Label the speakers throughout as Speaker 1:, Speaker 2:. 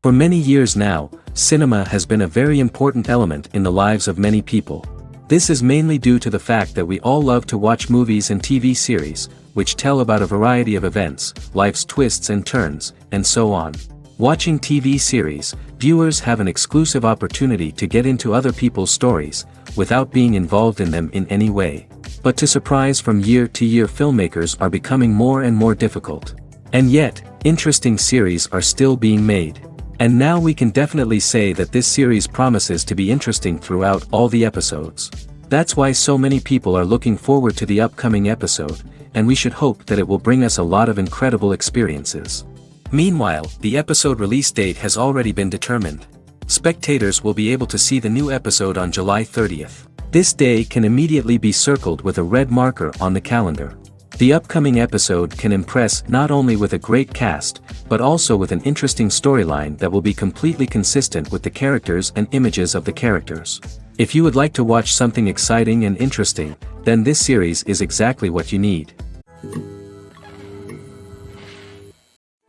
Speaker 1: For many years now, cinema has been a very important element in the lives of many people. This is mainly due to the fact that we all love to watch movies and TV series, which tell about a variety of events, life's twists and turns, and so on. Watching TV series, viewers have an exclusive opportunity to get into other people's stories, without being involved in them in any way. But to surprise from year to year, filmmakers are becoming more and more difficult. And yet, interesting series are still being made. And now we can definitely say that this series promises to be interesting throughout all the episodes. That's why so many people are looking forward to the upcoming episode, and we should hope that it will bring us a lot of incredible experiences. Meanwhile, the episode release date has already been determined. Spectators will be able to see the new episode on July 30th. This day can immediately be circled with a red marker on the calendar. The upcoming episode can impress not only with a great cast, but also with an interesting storyline that will be completely consistent with the characters and images of the characters. If you would like to watch something exciting and interesting, then this series is exactly what you need.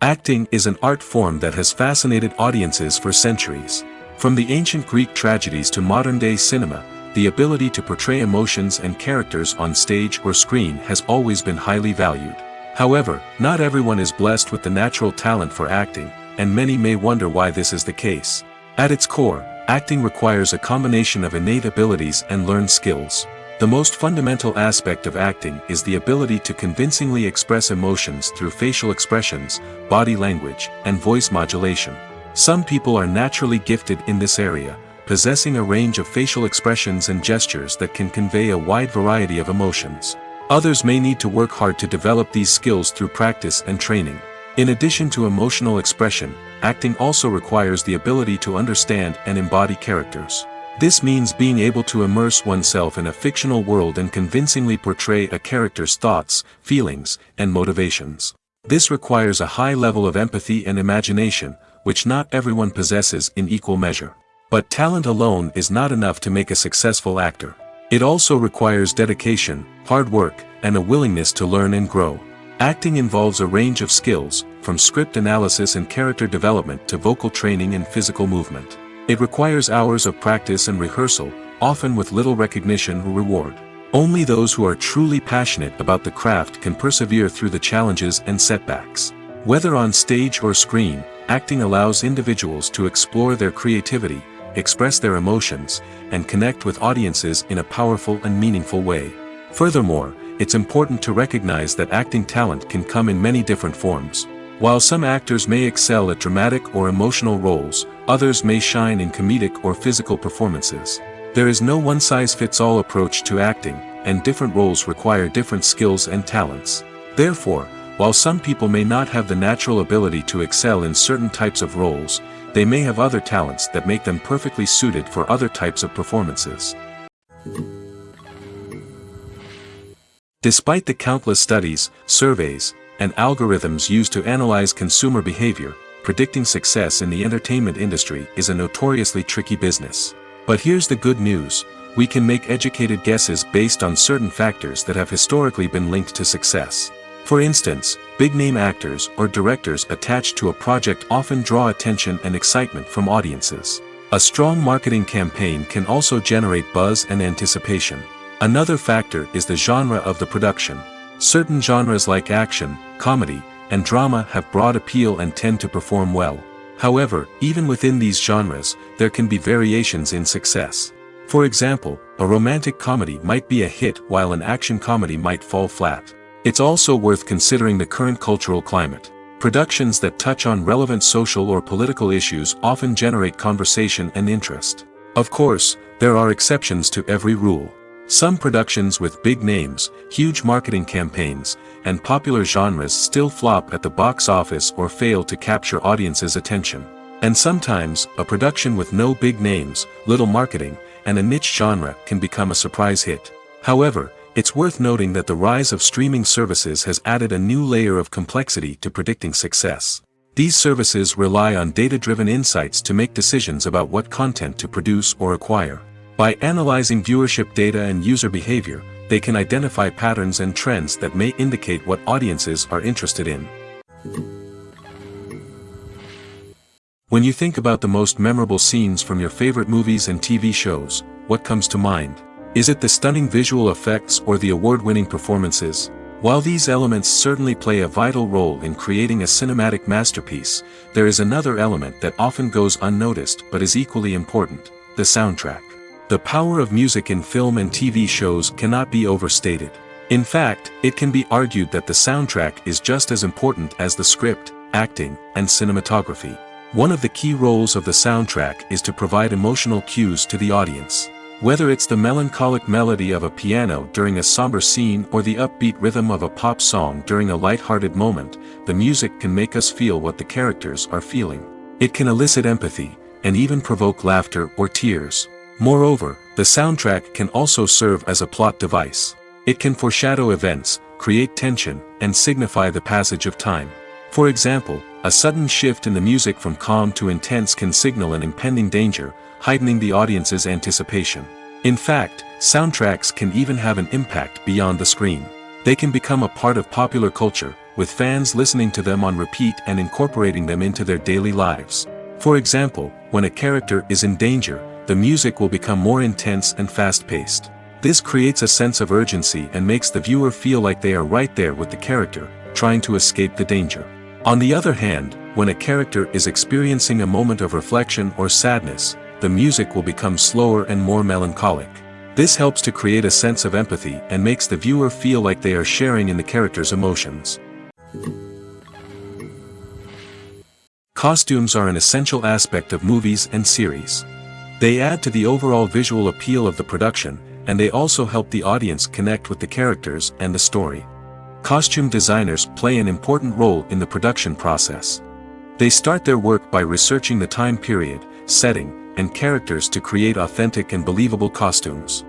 Speaker 1: Acting is an art form that has fascinated audiences for centuries. From the ancient Greek tragedies to modern-day cinema, the ability to portray emotions and characters on stage or screen has always been highly valued. However, not everyone is blessed with the natural talent for acting, and many may wonder why this is the case. At its core, acting requires a combination of innate abilities and learned skills. The most fundamental aspect of acting is the ability to convincingly express emotions through facial expressions, body language, and voice modulation. Some people are naturally gifted in this area, possessing a range of facial expressions and gestures that can convey a wide variety of emotions. Others may need to work hard to develop these skills through practice and training. In addition to emotional expression, acting also requires the ability to understand and embody characters. This means being able to immerse oneself in a fictional world and convincingly portray a character's thoughts, feelings, and motivations. This requires a high level of empathy and imagination, which not everyone possesses in equal measure. But talent alone is not enough to make a successful actor. It also requires dedication, hard work, and a willingness to learn and grow. Acting involves a range of skills, from script analysis and character development to vocal training and physical movement. It requires hours of practice and rehearsal, often with little recognition or reward. Only those who are truly passionate about the craft can persevere through the challenges and setbacks. Whether on stage or screen, acting allows individuals to explore their creativity, express their emotions, and connect with audiences in a powerful and meaningful way. Furthermore, it's important to recognize that acting talent can come in many different forms. While some actors may excel at dramatic or emotional roles, others may shine in comedic or physical performances. There is no one-size-fits-all approach to acting, and different roles require different skills and talents. Therefore, while some people may not have the natural ability to excel in certain types of roles, they may have other talents that make them perfectly suited for other types of performances. Despite the countless studies, surveys, and algorithms used to analyze consumer behavior, predicting success in the entertainment industry is a notoriously tricky business. But here's the good news: we can make educated guesses based on certain factors that have historically been linked to success. For instance, big-name actors or directors attached to a project often draw attention and excitement from audiences. A strong marketing campaign can also generate buzz and anticipation. Another factor is the genre of the production. Certain genres like action, comedy, and drama have broad appeal and tend to perform well. However, even within these genres, there can be variations in success. For example, a romantic comedy might be a hit while an action comedy might fall flat. It's also worth considering the current cultural climate. Productions that touch on relevant social or political issues often generate conversation and interest. Of course, there are exceptions to every rule. Some productions with big names, huge marketing campaigns, and popular genres still flop at the box office or fail to capture audiences' attention. And sometimes, a production with no big names, little marketing, and a niche genre can become a surprise hit. However, it's worth noting that the rise of streaming services has added a new layer of complexity to predicting success. These services rely on data-driven insights to make decisions about what content to produce or acquire. By analyzing viewership data and user behavior, they can identify patterns and trends that may indicate what audiences are interested in. When you think about the most memorable scenes from your favorite movies and TV shows, what comes to mind? Is it the stunning visual effects or the award-winning performances? While these elements certainly play a vital role in creating a cinematic masterpiece, there is another element that often goes unnoticed but is equally important: the soundtrack. The power of music in film and TV shows cannot be overstated. In fact, it can be argued that the soundtrack is just as important as the script, acting, and cinematography. One of the key roles of the soundtrack is to provide emotional cues to the audience. Whether it's the melancholic melody of a piano during a somber scene or the upbeat rhythm of a pop song during a light-hearted moment, the music can make us feel what the characters are feeling. It can elicit empathy, and even provoke laughter or tears. Moreover, the soundtrack can also serve as a plot device. It can foreshadow events, create tension, and signify the passage of time. For example, a sudden shift in the music from calm to intense can signal an impending danger, heightening the audience's anticipation. In fact, soundtracks can even have an impact beyond the screen. They can become a part of popular culture, with fans listening to them on repeat and incorporating them into their daily lives. For example, when a character is in danger, the music will become more intense and fast-paced. This creates a sense of urgency and makes the viewer feel like they are right there with the character, trying to escape the danger. On the other hand, when a character is experiencing a moment of reflection or sadness, the music will become slower and more melancholic. This helps to create a sense of empathy and makes the viewer feel like they are sharing in the character's emotions. Costumes are an essential aspect of movies and series. They add to the overall visual appeal of the production, and they also help the audience connect with the characters and the story. Costume designers play an important role in the production process. They start their work by researching the time period, setting, and characters to create authentic and believable costumes.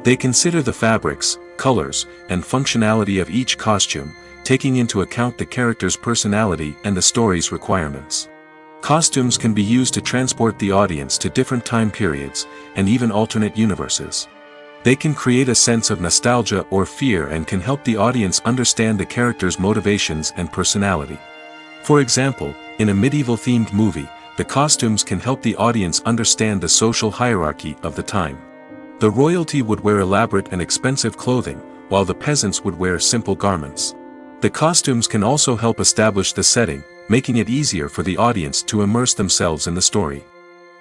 Speaker 1: They consider the fabrics, colors, and functionality of each costume, taking into account the character's personality and the story's requirements. Costumes can be used to transport the audience to different time periods, and even alternate universes. They can create a sense of nostalgia or fear and can help the audience understand the character's motivations and personality. For example, in a medieval-themed movie, the costumes can help the audience understand the social hierarchy of the time. The royalty would wear elaborate and expensive clothing, while the peasants would wear simple garments. The costumes can also help establish the setting, making it easier for the audience to immerse themselves in the story.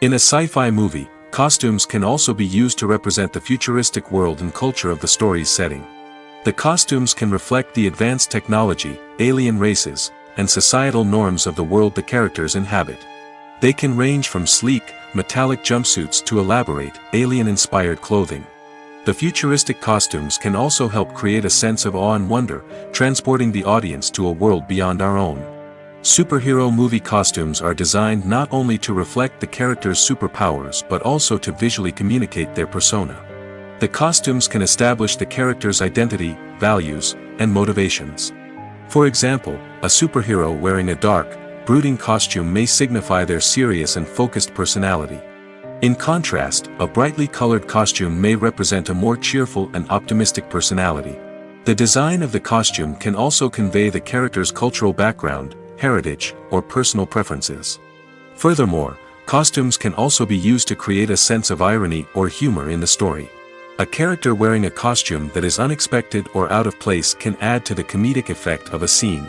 Speaker 1: In a sci-fi movie, costumes can also be used to represent the futuristic world and culture of the story's setting. The costumes can reflect the advanced technology, alien races, and societal norms of the world the characters inhabit. They can range from sleek, metallic jumpsuits to elaborate, alien-inspired clothing. The futuristic costumes can also help create a sense of awe and wonder, transporting the audience to a world beyond our own. Superhero movie costumes are designed not only to reflect the character's superpowers but also to visually communicate their persona. The costumes can establish the character's identity, values, and motivations. For example, a superhero wearing a dark, brooding costume may signify their serious and focused personality. In contrast, a brightly colored costume may represent a more cheerful and optimistic personality. The design of the costume can also convey the character's cultural background, heritage, or personal preferences. Furthermore, costumes can also be used to create a sense of irony or humor in the story. A character wearing a costume that is unexpected or out of place can add to the comedic effect of a scene.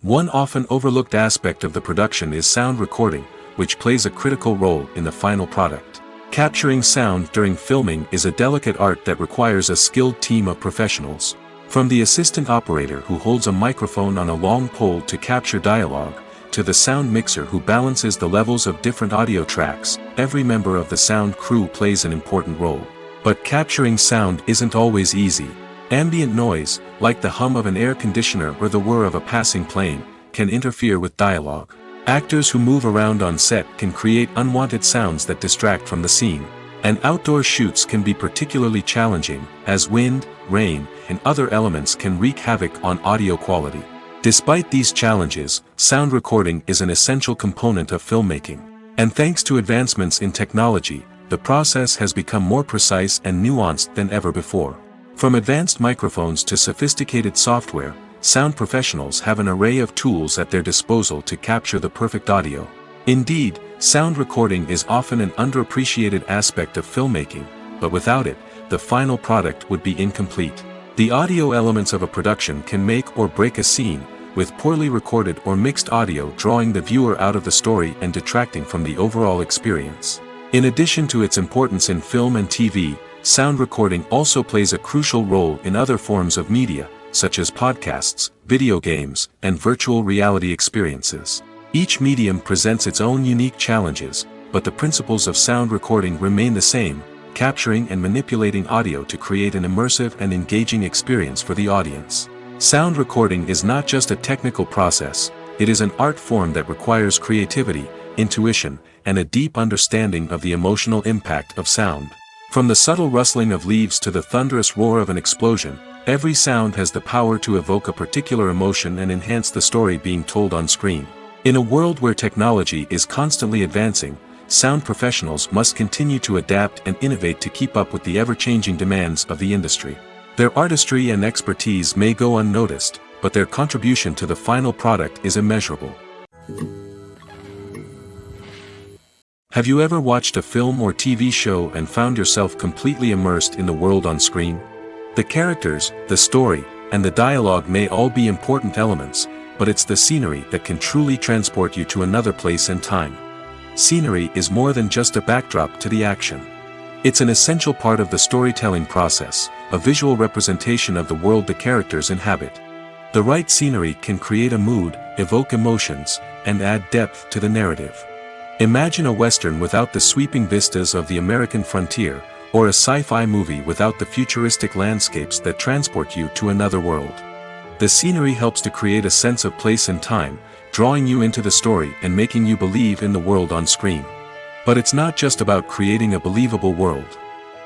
Speaker 1: One often overlooked aspect of the production is sound recording, which plays a critical role in the final product. Capturing sound during filming is a delicate art that requires a skilled team of professionals. From the assistant operator who holds a microphone on a long pole to capture dialogue, to the sound mixer who balances the levels of different audio tracks, every member of the sound crew plays an important role. But capturing sound isn't always easy. Ambient noise, like the hum of an air conditioner or the whir of a passing plane, can interfere with dialogue. Actors who move around on set can create unwanted sounds that distract from the scene. And outdoor shoots can be particularly challenging, as wind, rain, and other elements can wreak havoc on audio quality. Despite these challenges, sound recording is an essential component of filmmaking. And thanks to advancements in technology, the process has become more precise and nuanced than ever before. From advanced microphones to sophisticated software, sound professionals have an array of tools at their disposal to capture the perfect audio. Indeed, sound recording is often an underappreciated aspect of filmmaking, but without it, the final product would be incomplete. The audio elements of a production can make or break a scene, with poorly recorded or mixed audio drawing the viewer out of the story and detracting from the overall experience. In addition to its importance in film and TV, sound recording also plays a crucial role in other forms of media, such as podcasts, video games, and virtual reality experiences. Each medium presents its own unique challenges, but the principles of sound recording remain the same, capturing and manipulating audio to create an immersive and engaging experience for the audience. Sound recording is not just a technical process, it is an art form that requires creativity, intuition, and a deep understanding of the emotional impact of sound. From the subtle rustling of leaves to the thunderous roar of an explosion, every sound has the power to evoke a particular emotion and enhance the story being told on screen. In a world where technology is constantly advancing, sound professionals must continue to adapt and innovate to keep up with the ever-changing demands of the industry. Their artistry and expertise may go unnoticed, but their contribution to the final product is immeasurable. Have you ever watched a film or TV show and found yourself completely immersed in the world on screen? The characters, the story, and the dialogue may all be important elements, but it's the scenery that can truly transport you to another place and time. Scenery is more than just a backdrop to the action. It's an essential part of the storytelling process, a visual representation of the world the characters inhabit. The right scenery can create a mood, evoke emotions, and add depth to the narrative. Imagine a Western without the sweeping vistas of the American frontier, or a sci-fi movie without the futuristic landscapes that transport you to another world. The scenery helps to create a sense of place and time, drawing you into the story and making you believe in the world on screen. But it's not just about creating a believable world.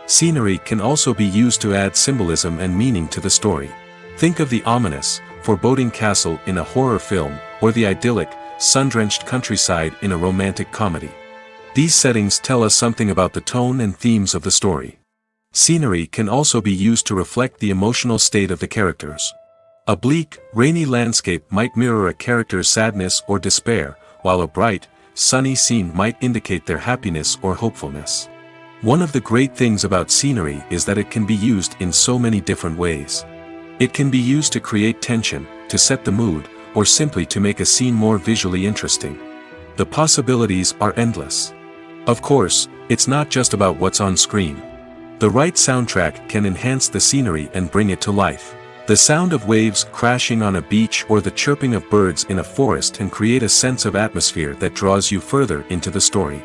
Speaker 1: Scenery can also be used to add symbolism and meaning to the story. Think of the ominous, foreboding castle in a horror film, or the idyllic, sun-drenched countryside in a romantic comedy. These settings tell us something about the tone and themes of the story. Scenery can also be used to reflect the emotional state of the characters. A bleak, rainy landscape might mirror a character's sadness or despair, while a bright, sunny scene might indicate their happiness or hopefulness. One of the great things about scenery is that it can be used in so many different ways. It can be used to create tension, to set the mood, or simply to make a scene more visually interesting. The possibilities are endless. Of course, it's not just about what's on screen. The right soundtrack can enhance the scenery and bring it to life. The sound of waves crashing on a beach or the chirping of birds in a forest can create a sense of atmosphere that draws you further into the story.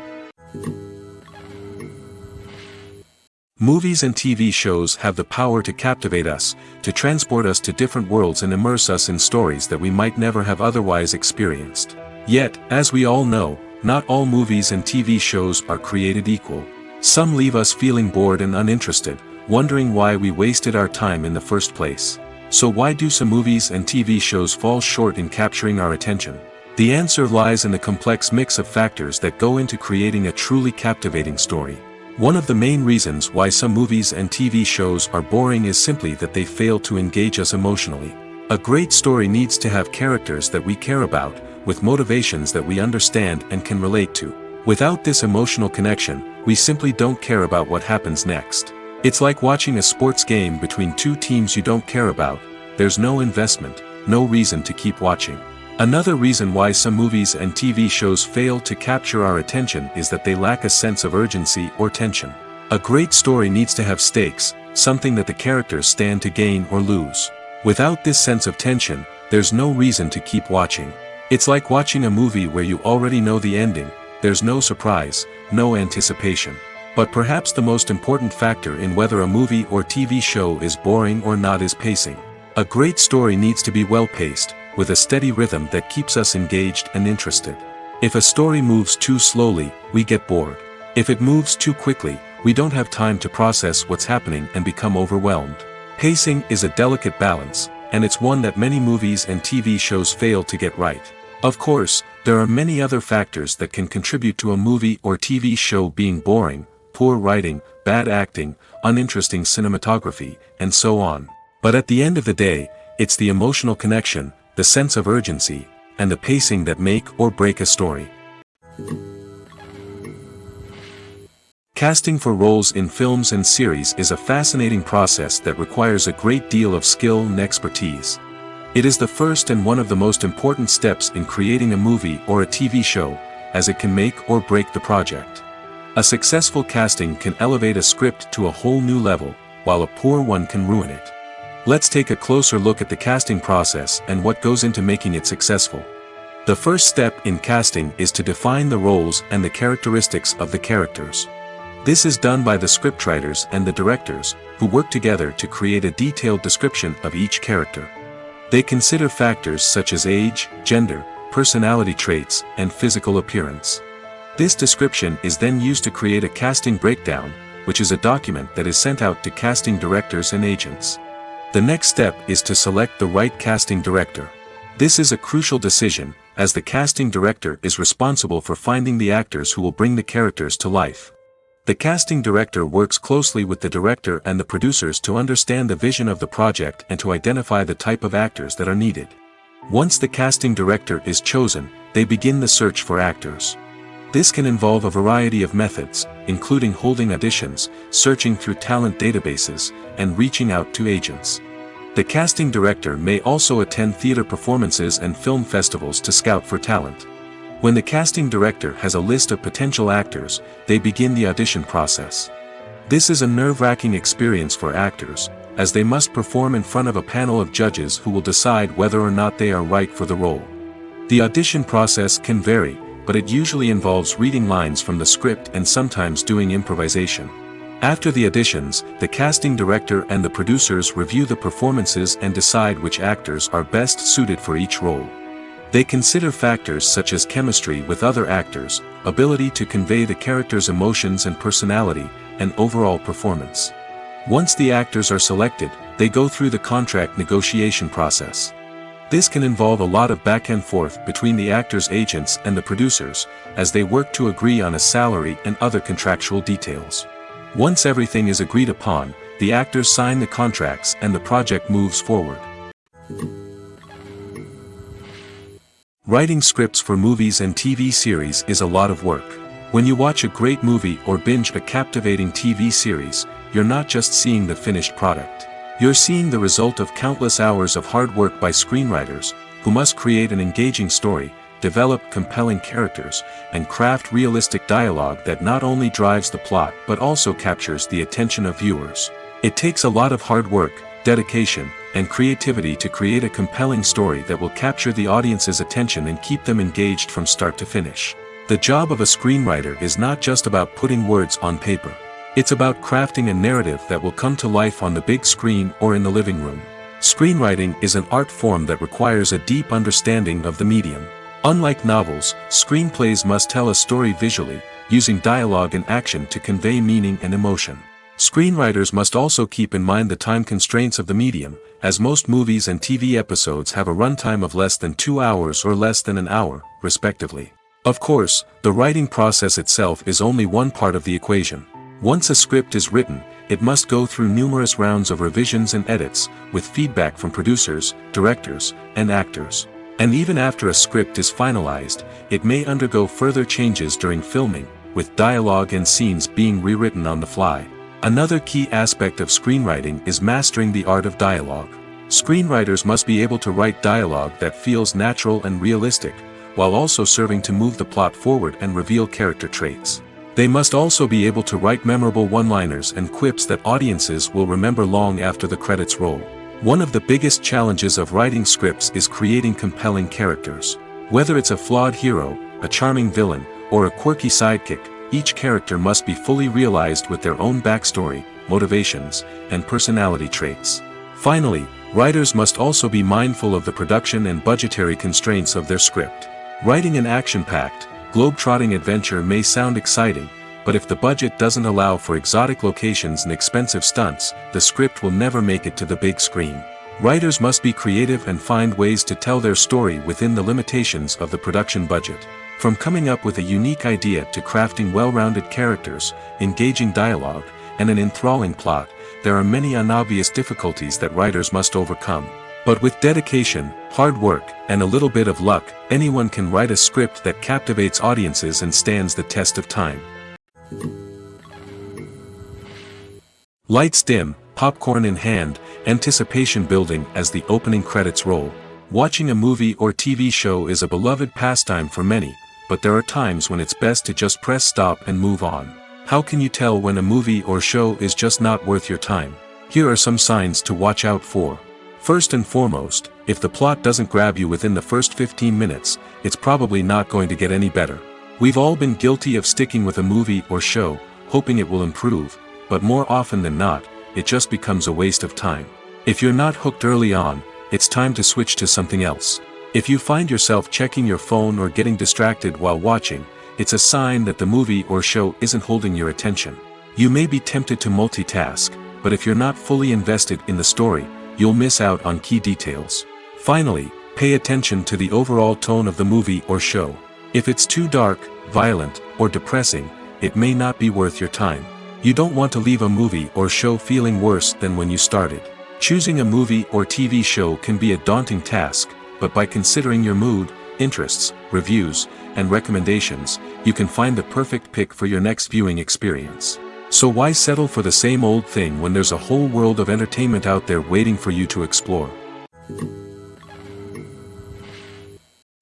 Speaker 1: Movies and TV shows have the power to captivate us, to transport us to different worlds and immerse us in stories that we might never have otherwise experienced. Yet, as we all know, not all movies and TV shows are created equal. Some leave us feeling bored and uninterested, wondering why we wasted our time in the first place. So why do some movies and TV shows fall short in capturing our attention? The answer lies in the complex mix of factors that go into creating a truly captivating story. One of the main reasons why some movies and TV shows are boring is simply that they fail to engage us emotionally. A great story needs to have characters that we care about, with motivations that we understand and can relate to. Without this emotional connection, we simply don't care about what happens next. It's like watching a sports game between two teams you don't care about. There's no investment, no reason to keep watching. Another reason why some movies and TV shows fail to capture our attention is that they lack a sense of urgency or tension. A great story needs to have stakes, something that the characters stand to gain or lose. Without this sense of tension, there's no reason to keep watching. It's like watching a movie where you already know the ending. There's no surprise, no anticipation. But perhaps the most important factor in whether a movie or TV show is boring or not is pacing. A great story needs to be well-paced, with a steady rhythm that keeps us engaged and interested. If a story moves too slowly, we get bored. If it moves too quickly, we don't have time to process what's happening and become overwhelmed. Pacing is a delicate balance, and it's one that many movies and TV shows fail to get right. Of course, there are many other factors that can contribute to a movie or TV show being boring: poor writing, bad acting, uninteresting cinematography, and so on. But at the end of the day, It's the emotional connection, the sense of urgency, and the pacing that make or break a story. Casting for roles in films and series is a fascinating process that requires a great deal of skill and expertise. It is the first and one of the most important steps in creating a movie or a TV show, as it can make or break the project. A successful casting can elevate a script to a whole new level, while a poor one can ruin it. Let's take a closer look at the casting process and what goes into making it successful. The first step in casting is to define the roles and the characteristics of the characters. This is done by the scriptwriters and the directors, who work together to create a detailed description of each character. They consider factors such as age, gender, personality traits, and physical appearance. This description is then used to create a casting breakdown, which is a document that is sent out to casting directors and agents. The next step is to select the right casting director. This is a crucial decision, as the casting director is responsible for finding the actors who will bring the characters to life. The casting director works closely with the director and the producers to understand the vision of the project and to identify the type of actors that are needed. Once the casting director is chosen, they begin the search for actors. This can involve a variety of methods, including holding auditions, searching through talent databases, and reaching out to agents. The casting director may also attend theater performances and film festivals to scout for talent. When the casting director has a list of potential actors, they begin the audition process. This is a nerve-wracking experience for actors, as they must perform in front of a panel of judges who will decide whether or not they are right for the role. The audition process can vary, but it usually involves reading lines from the script and sometimes doing improvisation. After the auditions, the casting director and the producers review the performances and decide which actors are best suited for each role. They consider factors such as chemistry with other actors, ability to convey the character's emotions and personality, and overall performance. Once the actors are selected, they go through the contract negotiation process. This can involve a lot of back and forth between the actors' agents and the producers, as they work to agree on a salary and other contractual details. Once everything is agreed upon, the actors sign the contracts and the project moves forward. Writing scripts for movies and TV series is a lot of work. When you watch a great movie or binge a captivating TV series, you're not just seeing the finished product. You're seeing the result of countless hours of hard work by screenwriters, who must create an engaging story, develop compelling characters, and craft realistic dialogue that not only drives the plot but also captures the attention of viewers. It takes a lot of hard work, dedication, and creativity to create a compelling story that will capture the audience's attention and keep them engaged from start to finish. The job of a screenwriter is not just about putting words on paper. It's about crafting a narrative that will come to life on the big screen or in the living room. Screenwriting is an art form that requires a deep understanding of the medium. Unlike novels, screenplays must tell a story visually, using dialogue and action to convey meaning and emotion. Screenwriters must also keep in mind the time constraints of the medium, as most movies and TV episodes have a runtime of less than 2 hours or less than an hour, respectively. Of course, the writing process itself is only one part of the equation. Once a script is written, it must go through numerous rounds of revisions and edits, with feedback from producers, directors, and actors. And even after a script is finalized, it may undergo further changes during filming, with dialogue and scenes being rewritten on the fly. Another key aspect of screenwriting is mastering the art of dialogue. Screenwriters must be able to write dialogue that feels natural and realistic, while also serving to move the plot forward and reveal character traits. They must also be able to write memorable one-liners and quips that audiences will remember long after the credits roll. One of the biggest challenges of writing scripts is creating compelling characters. Whether it's a flawed hero, a charming villain, or a quirky sidekick, each character must be fully realized with their own backstory, motivations, and personality traits. Finally, writers must also be mindful of the production and budgetary constraints of their script. Writing an action-packed, globe-trotting adventure may sound exciting, but if the budget doesn't allow for exotic locations and expensive stunts, the script will never make it to the big screen. Writers must be creative and find ways to tell their story within the limitations of the production budget. From coming up with a unique idea to crafting well-rounded characters, engaging dialogue, and an enthralling plot, there are many unobvious difficulties that writers must overcome. But with dedication, hard work, and a little bit of luck, anyone can write a script that captivates audiences and stands the test of time. Lights dim, popcorn in hand, anticipation building as the opening credits roll. Watching a movie or TV show is a beloved pastime for many, but there are times when it's best to just press stop and move on. How can you tell when a movie or show is just not worth your time? Here are some signs to watch out for. First and foremost, if the plot doesn't grab you within the first 15 minutes, it's probably not going to get any better. We've all been guilty of sticking with a movie or show, hoping it will improve, but more often than not, it just becomes a waste of time. If you're not hooked early on, it's time to switch to something else. If you find yourself checking your phone or getting distracted while watching, it's a sign that the movie or show isn't holding your attention. You may be tempted to multitask, but if you're not fully invested in the story, you'll miss out on key details. Finally, pay attention to the overall tone of the movie or show. If it's too dark, violent, or depressing, it may not be worth your time. You don't want to leave a movie or show feeling worse than when you started. Choosing a movie or TV show can be a daunting task, but by considering your mood, interests, reviews, and recommendations, you can find the perfect pick for your next viewing experience. So why settle for the same old thing when there's a whole world of entertainment out there waiting for you to explore?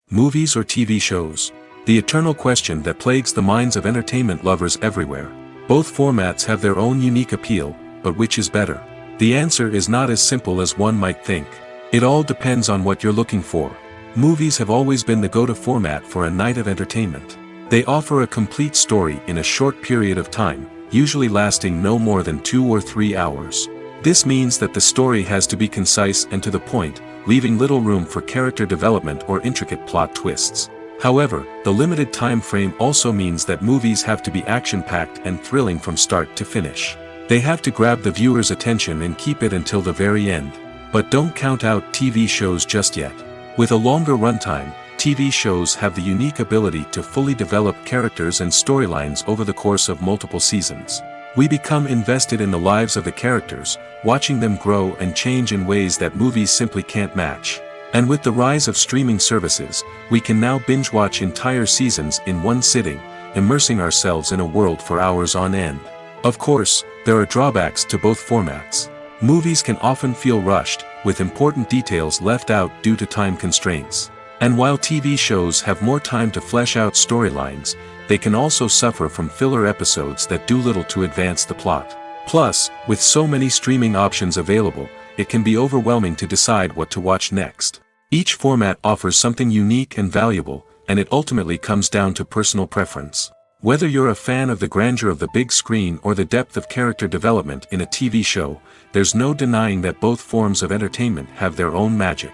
Speaker 1: Movies or TV shows? The eternal question that plagues the minds of entertainment lovers everywhere. Both formats have their own unique appeal, but which is better? The answer is not as simple as one might think. It all depends on what you're looking for. Movies have always been the go-to format for a night of entertainment. They offer a complete story in a short period of time, usually lasting no more than 2 or 3 hours. This means that the story has to be concise and to the point, leaving little room for character development or intricate plot twists. However, the limited time frame also means that movies have to be action-packed and thrilling from start to finish. They have to grab the viewer's attention and keep it until the very end. But don't count out TV shows just yet. With a longer runtime, TV shows have the unique ability to fully develop characters and storylines over the course of multiple seasons. We become invested in the lives of the characters, watching them grow and change in ways that movies simply can't match. And with the rise of streaming services, we can now binge-watch entire seasons in one sitting, immersing ourselves in a world for hours on end. Of course, there are drawbacks to both formats. Movies can often feel rushed, with important details left out due to time constraints. And while TV shows have more time to flesh out storylines, they can also suffer from filler episodes that do little to advance the plot. Plus, with so many streaming options available, it can be overwhelming to decide what to watch next. Each format offers something unique and valuable, and it ultimately comes down to personal preference. Whether you're a fan of the grandeur of the big screen or the depth of character development in a TV show, there's no denying that both forms of entertainment have their own magic.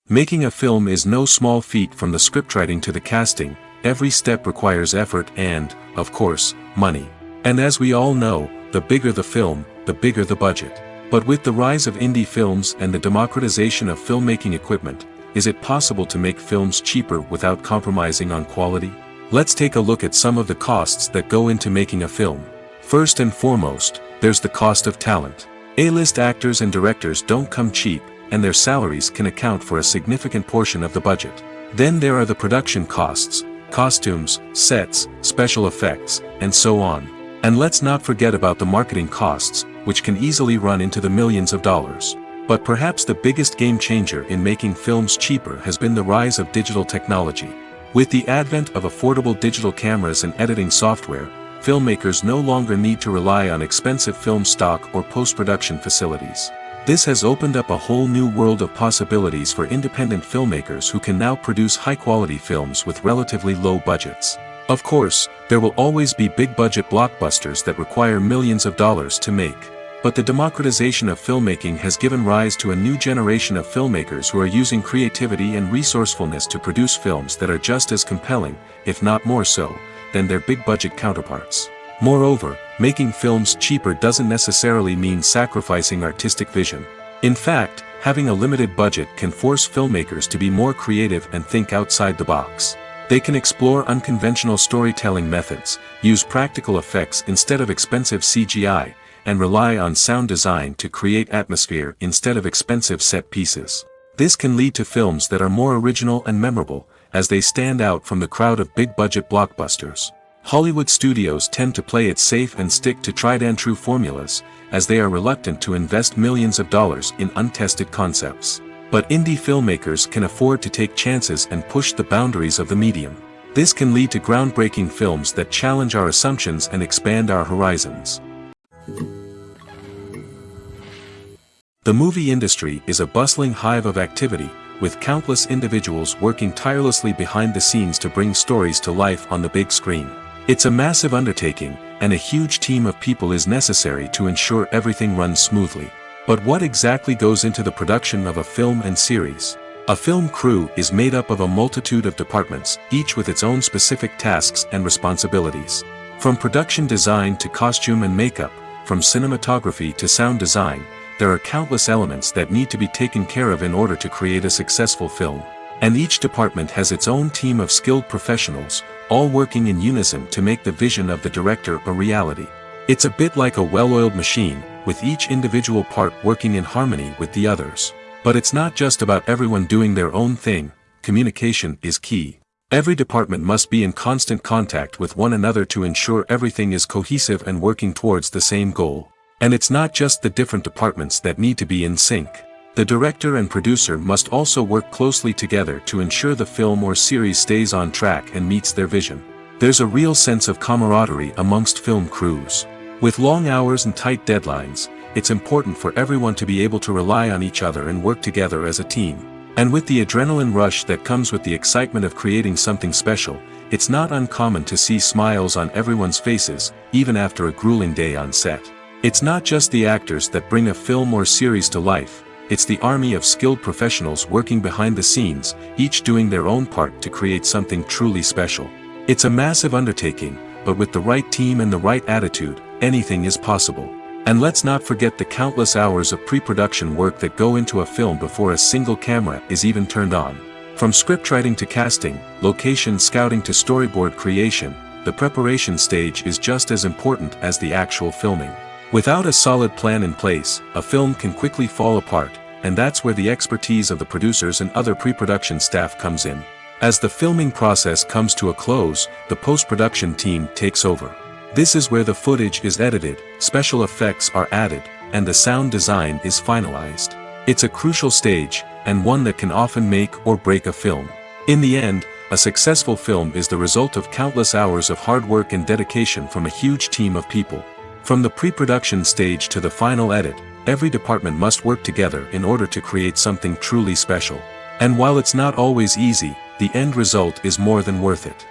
Speaker 1: Making a film is no small feat. From the scriptwriting to the casting, every step requires effort and, of course, money. And as we all know, the bigger the film, the bigger the budget. But with the rise of indie films and the democratization of filmmaking equipment, is it possible to make films cheaper without compromising on quality? Let's take a look at some of the costs that go into making a film. First and foremost, there's the cost of talent. A-list actors and directors don't come cheap, and their salaries can account for a significant portion of the budget. Then there are the production costs, costumes, sets, special effects, and so on. And let's not forget about the marketing costs, which can easily run into the millions of dollars. But perhaps the biggest game changer in making films cheaper has been the rise of digital technology. With the advent of affordable digital cameras and editing software, filmmakers no longer need to rely on expensive film stock or post-production facilities. This has opened up a whole new world of possibilities for independent filmmakers who can now produce high-quality films with relatively low budgets. Of course, there will always be big-budget blockbusters that require millions of dollars to make. But the democratization of filmmaking has given rise to a new generation of filmmakers who are using creativity and resourcefulness to produce films that are just as compelling, if not more so, than their big-budget counterparts. Moreover, making films cheaper doesn't necessarily mean sacrificing artistic vision. In fact, having a limited budget can force filmmakers to be more creative and think outside the box. They can explore unconventional storytelling methods, use practical effects instead of expensive CGI, and rely on sound design to create atmosphere instead of expensive set pieces. This can lead to films that are more original and memorable, as they stand out from the crowd of big-budget blockbusters. Hollywood studios tend to play it safe and stick to tried-and-true formulas, as they are reluctant to invest millions of dollars in untested concepts. But indie filmmakers can afford to take chances and push the boundaries of the medium. This can lead to groundbreaking films that challenge our assumptions and expand our horizons. The movie industry is a bustling hive of activity, with countless individuals working tirelessly behind the scenes to bring stories to life on the big screen. It's a massive undertaking, and a huge team of people is necessary to ensure everything runs smoothly. But what exactly goes into the production of a film and series? A film crew is made up of a multitude of departments, each with its own specific tasks and responsibilities. From production design to costume and makeup, from cinematography to sound design, there are countless elements that need to be taken care of in order to create a successful film. And each department has its own team of skilled professionals, all working in unison to make the vision of the director a reality. It's a bit like a well-oiled machine, with each individual part working in harmony with the others. But it's not just about everyone doing their own thing. Communication is key. Every department must be in constant contact with one another to ensure everything is cohesive and working towards the same goal. And it's not just the different departments that need to be in sync. The director and producer must also work closely together to ensure the film or series stays on track and meets their vision. There's a real sense of camaraderie amongst film crews. With long hours and tight deadlines, it's important for everyone to be able to rely on each other and work together as a team. And with the adrenaline rush that comes with the excitement of creating something special, it's not uncommon to see smiles on everyone's faces, even after a grueling day on set. It's not just the actors that bring a film or series to life. It's the army of skilled professionals working behind the scenes, each doing their own part to create something truly special. It's a massive undertaking, but with the right team and the right attitude, anything is possible. And let's not forget the countless hours of pre-production work that go into a film before a single camera is even turned on. From scriptwriting to casting, location scouting to storyboard creation, the preparation stage is just as important as the actual filming. Without a solid plan in place, a film can quickly fall apart, and that's where the expertise of the producers and other pre-production staff comes in. As the filming process comes to a close, the post-production team takes over. This is where the footage is edited, special effects are added, and the sound design is finalized. It's a crucial stage, and one that can often make or break a film. In the end, a successful film is the result of countless hours of hard work and dedication from a huge team of people. From the pre-production stage to the final edit, every department must work together in order to create something truly special. And while it's not always easy, the end result is more than worth it.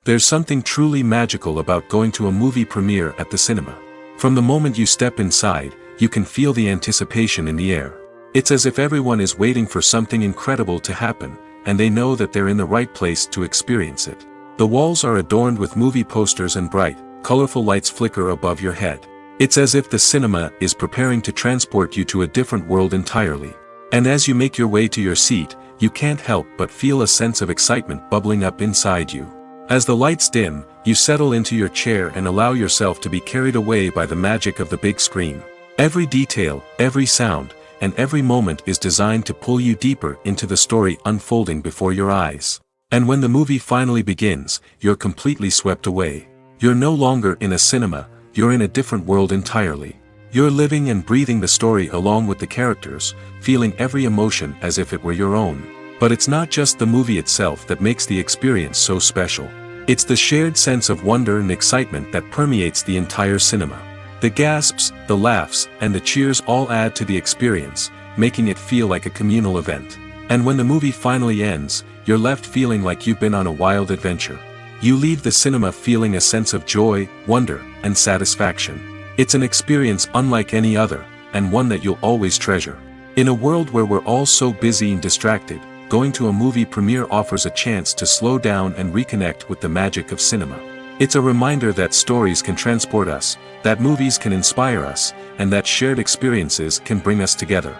Speaker 1: There's something truly magical about going to a movie premiere at the cinema. From the moment you step inside, you can feel the anticipation in the air. It's as if everyone is waiting for something incredible to happen, and they know that they're in the right place to experience it. The walls are adorned with movie posters and bright, colorful lights flicker above your head. It's as if the cinema is preparing to transport you to a different world entirely. And as you make your way to your seat, you can't help but feel a sense of excitement bubbling up inside you. As the lights dim, you settle into your chair and allow yourself to be carried away by the magic of the big screen. Every detail, every sound, and every moment is designed to pull you deeper into the story unfolding before your eyes. And when the movie finally begins, you're completely swept away. You're no longer in a cinema, you're in a different world entirely. You're living and breathing the story along with the characters, feeling every emotion as if it were your own. But it's not just the movie itself that makes the experience so special. It's the shared sense of wonder and excitement that permeates the entire cinema. The gasps, the laughs, and the cheers all add to the experience, making it feel like a communal event. And when the movie finally ends, you're left feeling like you've been on a wild adventure. You leave the cinema feeling a sense of joy, wonder, and satisfaction. It's an experience unlike any other, and one that you'll always treasure. In a world where we're all so busy and distracted, going to a movie premiere offers a chance to slow down and reconnect with the magic of cinema. It's a reminder that stories can transport us, that movies can inspire us, and that shared experiences can bring us together.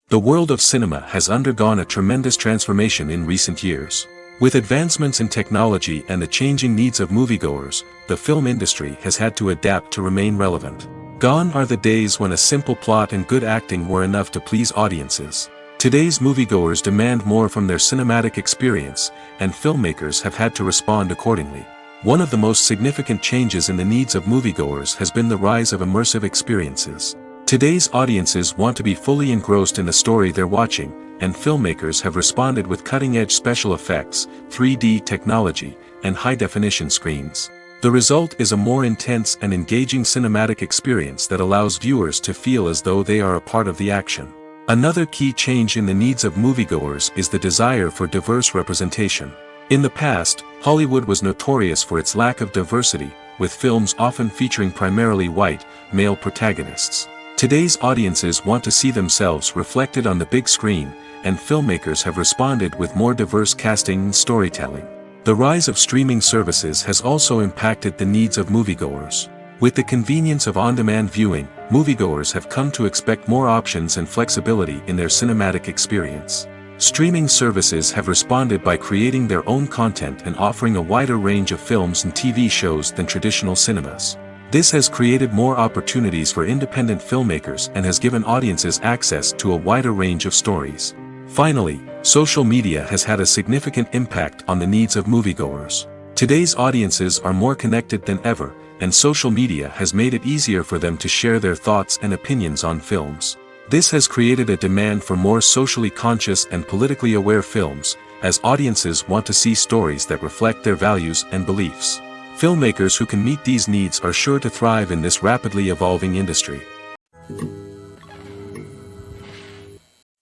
Speaker 1: The world of cinema has undergone a tremendous transformation in recent years. With advancements in technology and the changing needs of moviegoers, the film industry has had to adapt to remain relevant. Gone are the days when a simple plot and good acting were enough to please audiences. Today's moviegoers demand more from their cinematic experience, and filmmakers have had to respond accordingly. One of the most significant changes in the needs of moviegoers has been the rise of immersive experiences. Today's audiences want to be fully engrossed in the story they're watching, and filmmakers have responded with cutting-edge special effects, 3D technology, and high-definition screens. The result is a more intense and engaging cinematic experience that allows viewers to feel as though they are a part of the action. Another key change in the needs of moviegoers is the desire for diverse representation. In the past, Hollywood was notorious for its lack of diversity, with films often featuring primarily white, male protagonists. Today's audiences want to see themselves reflected on the big screen, and filmmakers have responded with more diverse casting and storytelling. The rise of streaming services has also impacted the needs of moviegoers. With the convenience of on-demand viewing, moviegoers have come to expect more options and flexibility in their cinematic experience. Streaming services have responded by creating their own content and offering a wider range of films and TV shows than traditional cinemas. This has created more opportunities for independent filmmakers and has given audiences access to a wider range of stories. Finally, social media has had a significant impact on the needs of moviegoers. Today's audiences are more connected than ever, and social media has made it easier for them to share their thoughts and opinions on films. This has created a demand for more socially conscious and politically aware films, as audiences want to see stories that reflect their values and beliefs. Filmmakers who can meet these needs are sure to thrive in this rapidly evolving industry.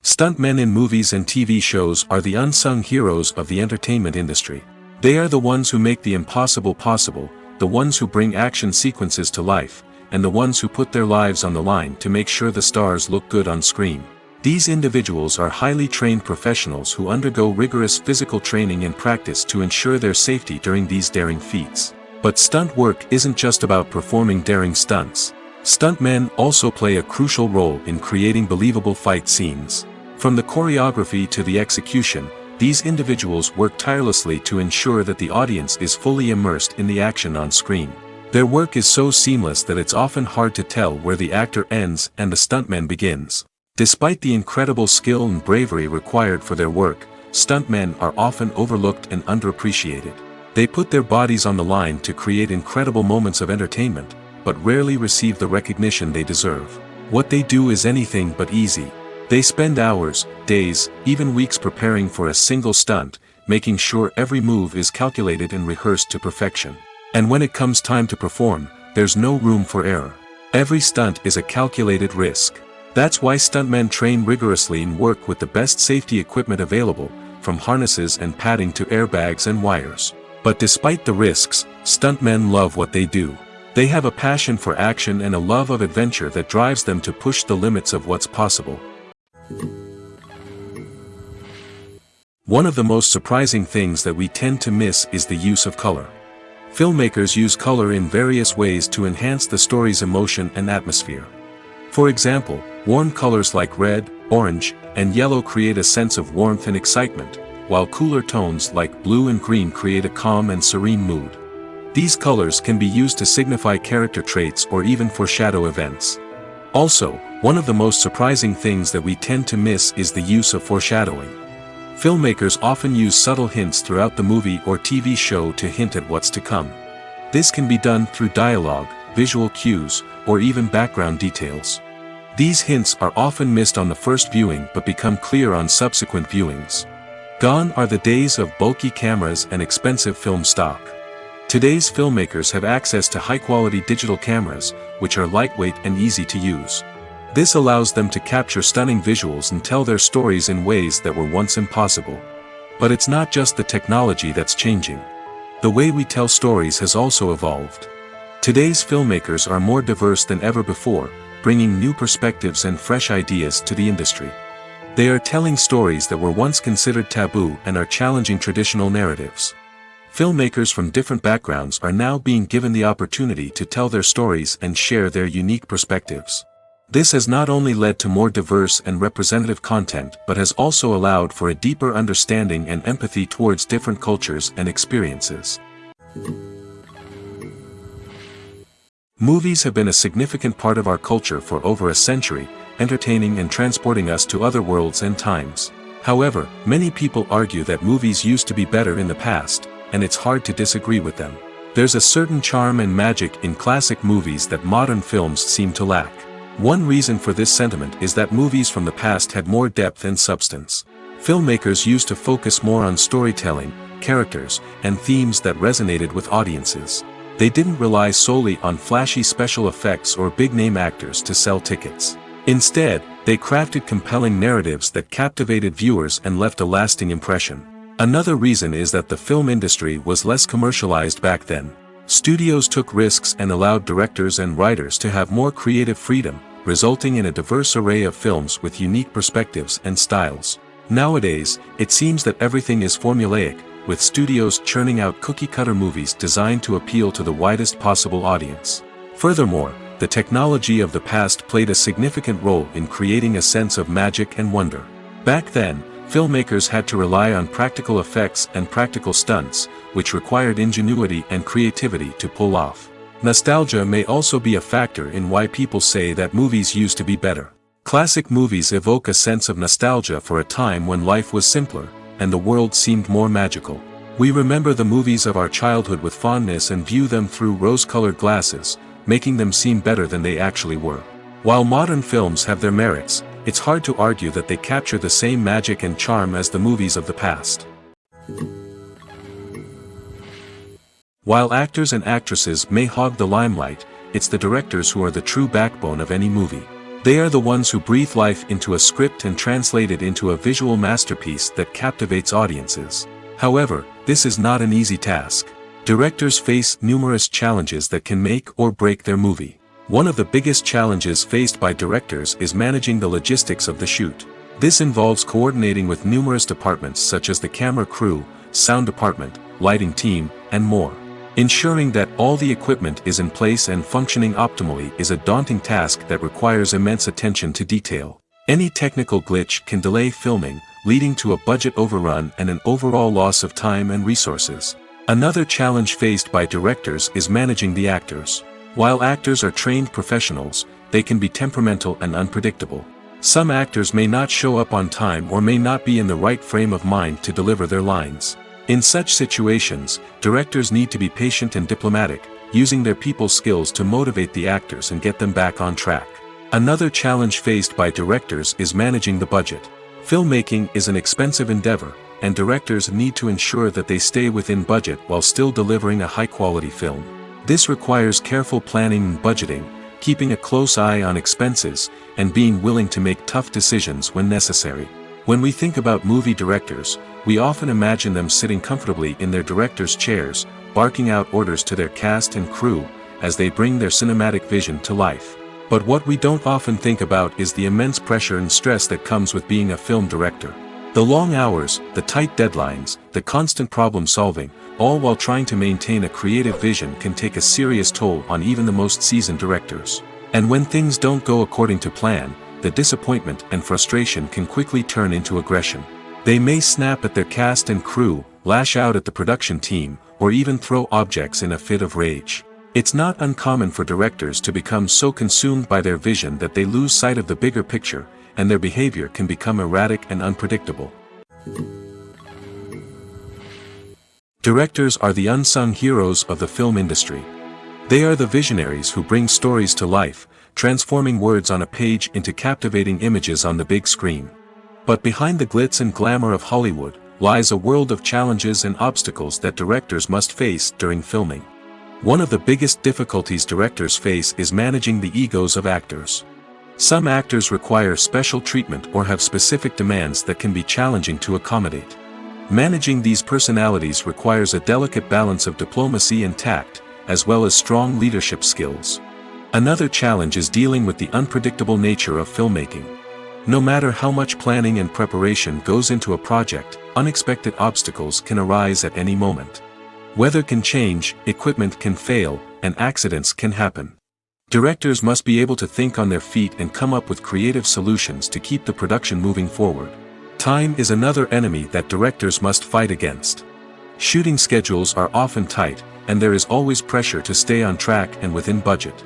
Speaker 1: Stuntmen in movies and TV shows are the unsung heroes of the entertainment industry. They are the ones who make the impossible possible, the ones who bring action sequences to life, and the ones who put their lives on the line to make sure the stars look good on screen. These individuals are highly trained professionals who undergo rigorous physical training and practice to ensure their safety during these daring feats. But stunt work isn't just about performing daring stunts. Stuntmen also play a crucial role in creating believable fight scenes. From the choreography to the execution, these individuals work tirelessly to ensure that the audience is fully immersed in the action on screen. Their work is so seamless that it's often hard to tell where the actor ends and the stuntman begins. Despite the incredible skill and bravery required for their work, stuntmen are often overlooked and underappreciated. They put their bodies on the line to create incredible moments of entertainment, but rarely receive the recognition they deserve. What they do is anything but easy. They spend hours, days, even weeks preparing for a single stunt, making sure every move is calculated and rehearsed to perfection. And when it comes time to perform, there's no room for error. Every stunt is a calculated risk. That's why stuntmen train rigorously and work with the best safety equipment available, from harnesses and padding to airbags and wires. But despite the risks, stuntmen love what they do. They have a passion for action and a love of adventure that drives them to push the limits of what's possible. One of the most surprising things that we tend to miss is the use of color. Filmmakers use color in various ways to enhance the story's emotion and atmosphere. For example, warm colors like red, orange, and yellow create a sense of warmth and excitement, while cooler tones like blue and green create a calm and serene mood. These colors can be used to signify character traits or even foreshadow events. Also, one of the most surprising things that we tend to miss is the use of foreshadowing. Filmmakers often use subtle hints throughout the movie or TV show to hint at what's to come. This can be done through dialogue, visual cues, or even background details. These hints are often missed on the first viewing but become clear on subsequent viewings. Gone are the days of bulky cameras and expensive film stock. Today's filmmakers have access to high-quality digital cameras, which are lightweight and easy to use. This allows them to capture stunning visuals and tell their stories in ways that were once impossible. But it's not just the technology that's changing. The way we tell stories has also evolved. Today's filmmakers are more diverse than ever before, bringing new perspectives and fresh ideas to the industry. They are telling stories that were once considered taboo and are challenging traditional narratives. Filmmakers from different backgrounds are now being given the opportunity to tell their stories and share their unique perspectives. This has not only led to more diverse and representative content but has also allowed for a deeper understanding and empathy towards different cultures and experiences. Movies have been a significant part of our culture for over a century, entertaining and transporting us to other worlds and times. However, many people argue that movies used to be better in the past, and it's hard to disagree with them. There's a certain charm and magic in classic movies that modern films seem to lack. One reason for this sentiment is that movies from the past had more depth and substance. Filmmakers used to focus more on storytelling, characters, and themes that resonated with audiences. They didn't rely solely on flashy special effects or big-name actors to sell tickets. Instead, they crafted compelling narratives that captivated viewers and left a lasting impression. Another reason is that the film industry was less commercialized back then. Studios took risks and allowed directors and writers to have more creative freedom, resulting in a diverse array of films with unique perspectives and styles. Nowadays, it seems that everything is formulaic, with studios churning out cookie-cutter movies designed to appeal to the widest possible audience. Furthermore, the technology of the past played a significant role in creating a sense of magic and wonder. Back then, filmmakers had to rely on practical effects and practical stunts, which required ingenuity and creativity to pull off. Nostalgia may also be a factor in why people say that movies used to be better. Classic movies evoke a sense of nostalgia for a time when life was simpler, and the world seemed more magical. We remember the movies of our childhood with fondness and view them through rose-colored glasses, making them seem better than they actually were. While modern films have their merits, it's hard to argue that they capture the same magic and charm as the movies of the past. While actors and actresses may hog the limelight, it's the directors who are the true backbone of any movie. They are the ones who breathe life into a script and translate it into a visual masterpiece that captivates audiences. However, this is not an easy task. Directors face numerous challenges that can make or break their movie. One of the biggest challenges faced by directors is managing the logistics of the shoot. This involves coordinating with numerous departments such as the camera crew, sound department, lighting team, and more. Ensuring that all the equipment is in place and functioning optimally is a daunting task that requires immense attention to detail. Any technical glitch can delay filming, leading to a budget overrun and an overall loss of time and resources. Another challenge faced by directors is managing the actors. While actors are trained professionals, they can be temperamental and unpredictable. Some actors may not show up on time or may not be in the right frame of mind to deliver their lines. In such situations, directors need to be patient and diplomatic, using their people skills to motivate the actors and get them back on track. Another challenge faced by directors is managing the budget. Filmmaking is an expensive endeavor, and directors need to ensure that they stay within budget while still delivering a high-quality film. This requires careful planning and budgeting, keeping a close eye on expenses, and being willing to make tough decisions when necessary. When we think about movie directors, we often imagine them sitting comfortably in their director's chairs, barking out orders to their cast and crew, as they bring their cinematic vision to life. But what we don't often think about is the immense pressure and stress that comes with being a film director. The long hours, the tight deadlines, the constant problem solving, all while trying to maintain a creative vision can take a serious toll on even the most seasoned directors. And when things don't go according to plan, the disappointment and frustration can quickly turn into aggression. They may snap at their cast and crew, lash out at the production team, or even throw objects in a fit of rage. It's not uncommon for directors to become so consumed by their vision that they lose sight of the bigger picture, and their behavior can become erratic and unpredictable. Directors are the unsung heroes of the film industry. They are the visionaries who bring stories to life, transforming words on a page into captivating images on the big screen. But behind the glitz and glamour of Hollywood, lies a world of challenges and obstacles that directors must face during filming. One of the biggest difficulties directors face is managing the egos of actors. Some actors require special treatment or have specific demands that can be challenging to accommodate. Managing these personalities requires a delicate balance of diplomacy and tact, as well as strong leadership skills. Another challenge is dealing with the unpredictable nature of filmmaking. No matter how much planning and preparation goes into a project, unexpected obstacles can arise at any moment. Weather can change, equipment can fail, and accidents can happen. Directors must be able to think on their feet and come up with creative solutions to keep the production moving forward. Time is another enemy that directors must fight against. Shooting schedules are often tight, and there is always pressure to stay on track and within budget.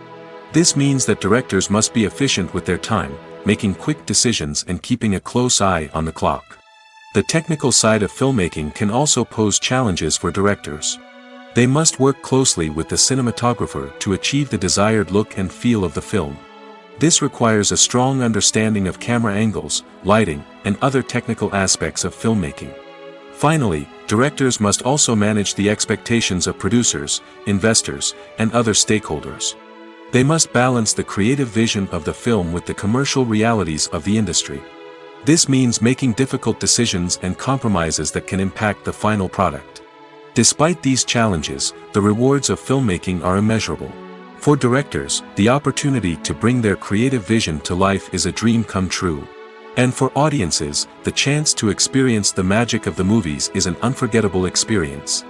Speaker 1: This means that directors must be efficient with their time, making quick decisions and keeping a close eye on the clock. The technical side of filmmaking can also pose challenges for directors. They must work closely with the cinematographer to achieve the desired look and feel of the film. This requires a strong understanding of camera angles, lighting, and other technical aspects of filmmaking. Finally, directors must also manage the expectations of producers, investors, and other stakeholders. They must balance the creative vision of the film with the commercial realities of the industry. This means making difficult decisions and compromises that can impact the final product. Despite these challenges, the rewards of filmmaking are immeasurable. For directors, the opportunity to bring their creative vision to life is a dream come true. And for audiences, the chance to experience the magic of the movies is an unforgettable experience.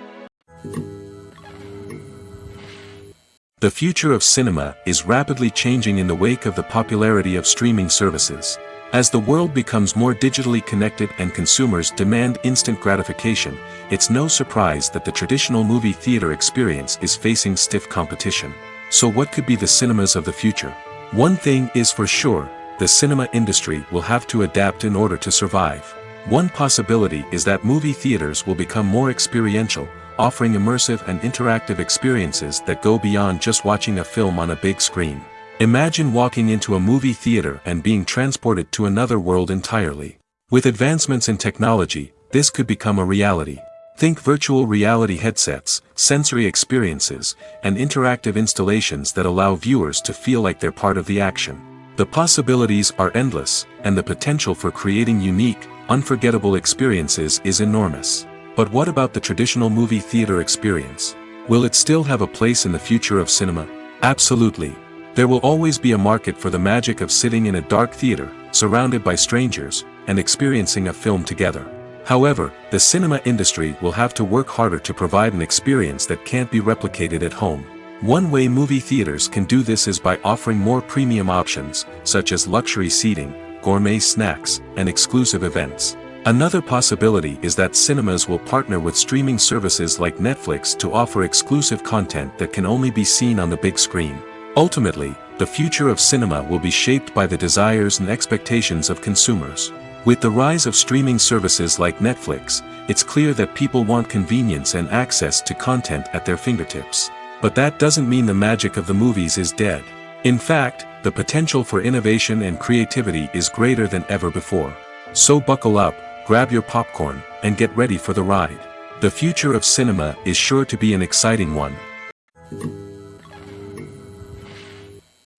Speaker 1: The future of cinema is rapidly changing in the wake of the popularity of streaming services. As the world becomes more digitally connected and consumers demand instant gratification, it's no surprise that the traditional movie theater experience is facing stiff competition. So what could be the cinemas of the future? One thing is for sure, the cinema industry will have to adapt in order to survive. One possibility is that movie theaters will become more experiential, offering immersive and interactive experiences that go beyond just watching a film on a big screen. Imagine walking into a movie theater and being transported to another world entirely. With advancements in technology, this could become a reality. Think virtual reality headsets, sensory experiences, and interactive installations that allow viewers to feel like they're part of the action. The possibilities are endless, and the potential for creating unique, unforgettable experiences is enormous. But what about the traditional movie theater experience? Will it still have a place in the future of cinema? Absolutely. There will always be a market for the magic of sitting in a dark theater, surrounded by strangers, and experiencing a film together. However, the cinema industry will have to work harder to provide an experience that can't be replicated at home. One way movie theaters can do this is by offering more premium options, such as luxury seating, gourmet snacks, and exclusive events. Another possibility is that cinemas will partner with streaming services like Netflix to offer exclusive content that can only be seen on the big screen. Ultimately, the future of cinema will be shaped by the desires and expectations of consumers. With the rise of streaming services like Netflix, it's clear that people want convenience and access to content at their fingertips. But that doesn't mean the magic of the movies is dead. In fact, the potential for innovation and creativity is greater than ever before. So buckle up, grab your popcorn, and get ready for the ride. The future of cinema is sure to be an exciting one.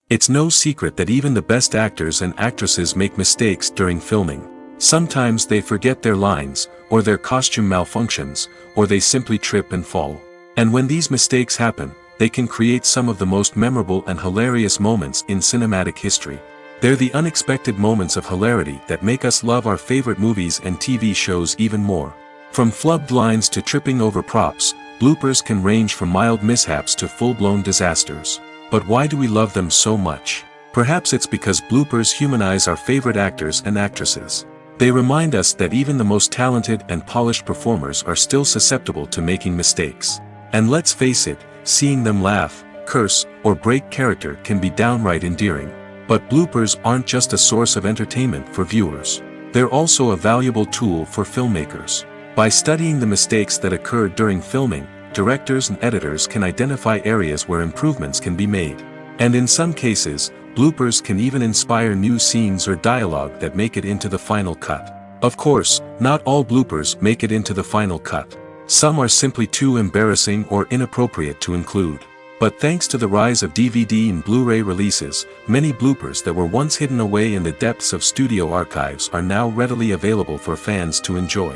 Speaker 1: It's no secret that even the best actors and actresses make mistakes during filming. Sometimes they forget their lines, or their costume malfunctions, or they simply trip and fall. And when these mistakes happen, they can create some of the most memorable and hilarious moments in cinematic history. They're the unexpected moments of hilarity that make us love our favorite movies and TV shows even more. From flubbed lines to tripping over props, bloopers can range from mild mishaps to full-blown disasters. But why do we love them so much? Perhaps it's because bloopers humanize our favorite actors and actresses. They remind us that even the most talented and polished performers are still susceptible to making mistakes. And let's face it, seeing them laugh, curse, or break character can be downright endearing. But bloopers aren't just a source of entertainment for viewers. They're also a valuable tool for filmmakers. By studying the mistakes that occurred during filming, directors and editors can identify areas where improvements can be made. And in some cases, bloopers can even inspire new scenes or dialogue that make it into the final cut. Of course, not all bloopers make it into the final cut. Some are simply too embarrassing or inappropriate to include. But thanks to the rise of DVD and Blu-ray releases, many bloopers that were once hidden away in the depths of studio archives are now readily available for fans to enjoy.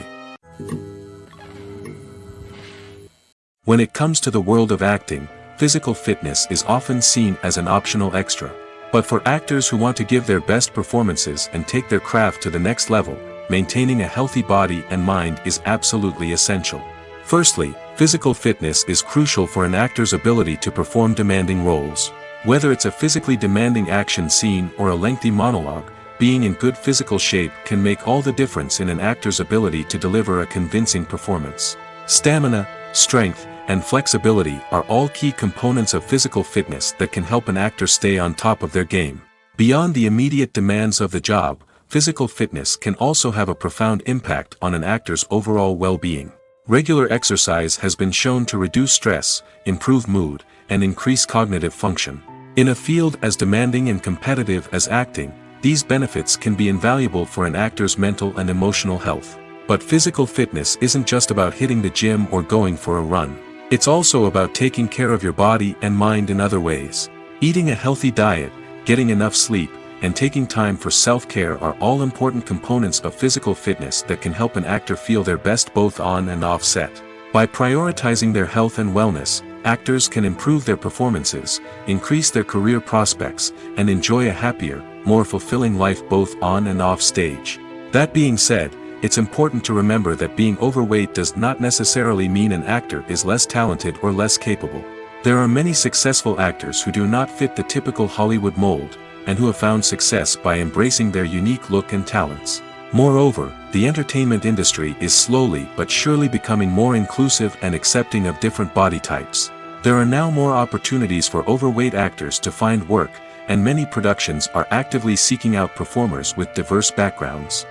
Speaker 1: When it comes to the world of acting, physical fitness is often seen as an optional extra. But for actors who want to give their best performances and take their craft to the next level, maintaining a healthy body and mind is absolutely essential. Firstly, physical fitness is crucial for an actor's ability to perform demanding roles. Whether it's a physically demanding action scene or a lengthy monologue, being in good physical shape can make all the difference in an actor's ability to deliver a convincing performance. Stamina, strength, and flexibility are all key components of physical fitness that can help an actor stay on top of their game. Beyond the immediate demands of the job, physical fitness can also have a profound impact on an actor's overall well-being. Regular exercise has been shown to reduce stress, improve mood, and increase cognitive function. In a field as demanding and competitive as acting, these benefits can be invaluable for an actor's mental and emotional health. But physical fitness isn't just about hitting the gym or going for a run. It's also about taking care of your body and mind in other ways. Eating a healthy diet, getting enough sleep, and taking time for self-care are all important components of physical fitness that can help an actor feel their best both on and off set. By prioritizing their health and wellness, actors can improve their performances, increase their career prospects, and enjoy a happier, more fulfilling life both on and off stage. That being said, it's important to remember that being overweight does not necessarily mean an actor is less talented or less capable. There are many successful actors who do not fit the typical Hollywood mold, and who have found success by embracing their unique look and talents. Moreover, the entertainment industry is slowly but surely becoming more inclusive and accepting of different body types. There are now more opportunities for overweight actors to find work, and many productions are actively seeking out performers with diverse backgrounds.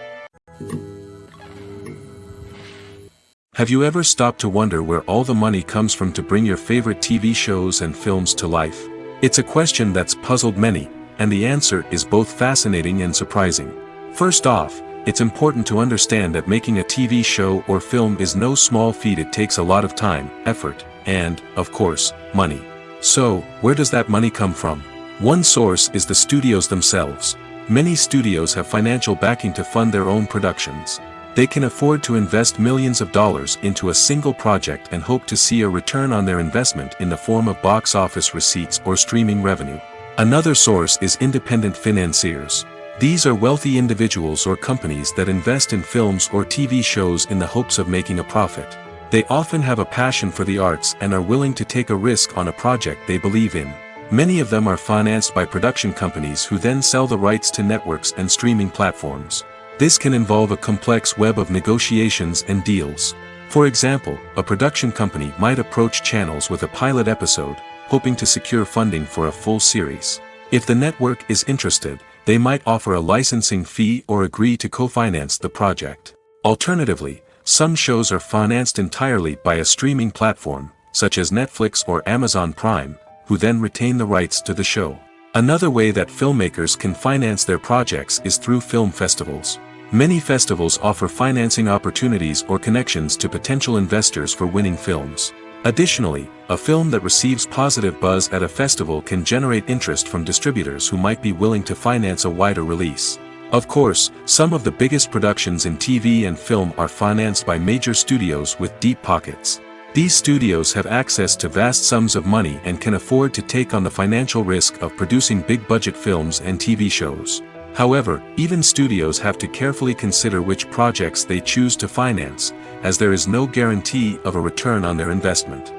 Speaker 1: Have you ever stopped to wonder where all the money comes from to bring your favorite TV shows and films to life? It's a question that's puzzled many, and the answer is both fascinating and surprising. First off, it's important to understand that making a TV show or film is no small feat. It takes a lot of time, effort, and, of course, money. So, where does that money come from? One source is the studios themselves. Many studios have financial backing to fund their own productions. They can afford to invest millions of dollars into a single project and hope to see a return on their investment in the form of box office receipts or streaming revenue. Another source is independent financiers. These are wealthy individuals or companies that invest in films or TV shows in the hopes of making a profit. They often have a passion for the arts and are willing to take a risk on a project they believe in. Many of them are financed by production companies who then sell the rights to networks and streaming platforms. This can involve a complex web of negotiations and deals. For example, a production company might approach channels with a pilot episode, hoping to secure funding for a full series. If the network is interested, they might offer a licensing fee or agree to co-finance the project. Alternatively, some shows are financed entirely by a streaming platform, such as Netflix or Amazon Prime, who then retain the rights to the show. Another way that filmmakers can finance their projects is through film festivals. Many festivals offer financing opportunities or connections to potential investors for winning films. Additionally, a film that receives positive buzz at a festival can generate interest from distributors who might be willing to finance a wider release. Of course, some of the biggest productions in TV and film are financed by major studios with deep pockets. These studios have access to vast sums of money and can afford to take on the financial risk of producing big-budget films and TV shows. However, even studios have to carefully consider which projects they choose to finance, as there is no guarantee of a return on their investment.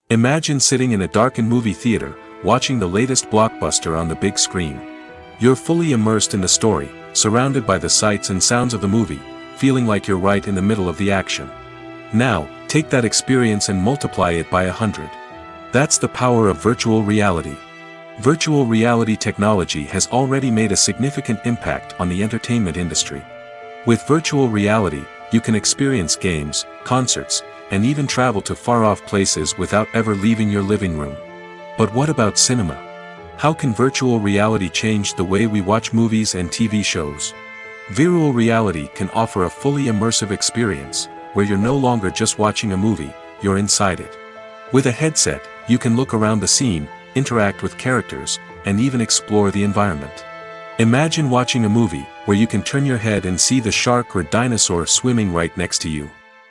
Speaker 1: Imagine sitting in a darkened movie theater, watching the latest blockbuster on the big screen. You're fully immersed in the story, surrounded by the sights and sounds of the movie, feeling like you're right in the middle of the action. Now, take that experience and multiply it by 100. That's the power of virtual reality. Virtual reality technology has already made a significant impact on the entertainment industry. With virtual reality, you can experience games, concerts, and even travel to far-off places without ever leaving your living room. But what about cinema? How can virtual reality change the way we watch movies and TV shows? Virtual reality can offer a fully immersive experience, where you're no longer just watching a movie, you're inside it. With a headset, you can look around the scene, interact with characters, and even explore the environment. Imagine watching a movie where you can turn your head and see the shark or dinosaur swimming right next to you.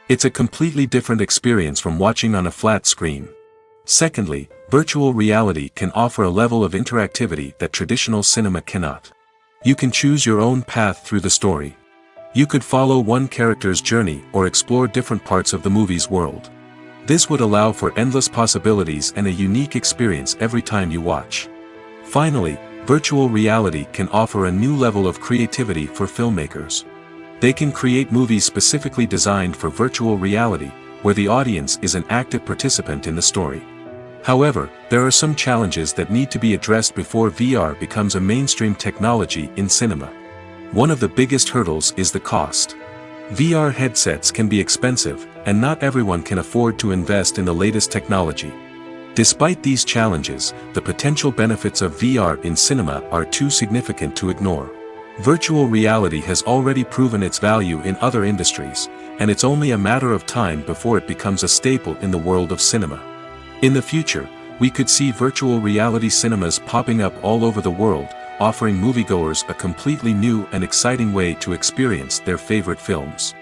Speaker 1: It's a completely different experience from watching on a flat screen. Secondly, virtual reality can offer a level of interactivity that traditional cinema cannot. You can choose your own path through the story. You could follow one character's journey or explore different parts of the movie's world. This would allow for endless possibilities and a unique experience every time you watch. Finally, virtual reality can offer a new level of creativity for filmmakers. They can create movies specifically designed for virtual reality, where the audience is an active participant in the story. However, there are some challenges that need to be addressed before VR becomes a mainstream technology in cinema. One of the biggest hurdles is the cost. VR headsets can be expensive, and not everyone can afford to invest in the latest technology. Despite these challenges, the potential benefits of VR in cinema are too significant to ignore. Virtual reality has already proven its value in other industries, and it's only a matter of time before it becomes a staple in the world of cinema. In the future, we could see virtual reality cinemas popping up all over the world, offering moviegoers a completely new and exciting way to experience their favorite films.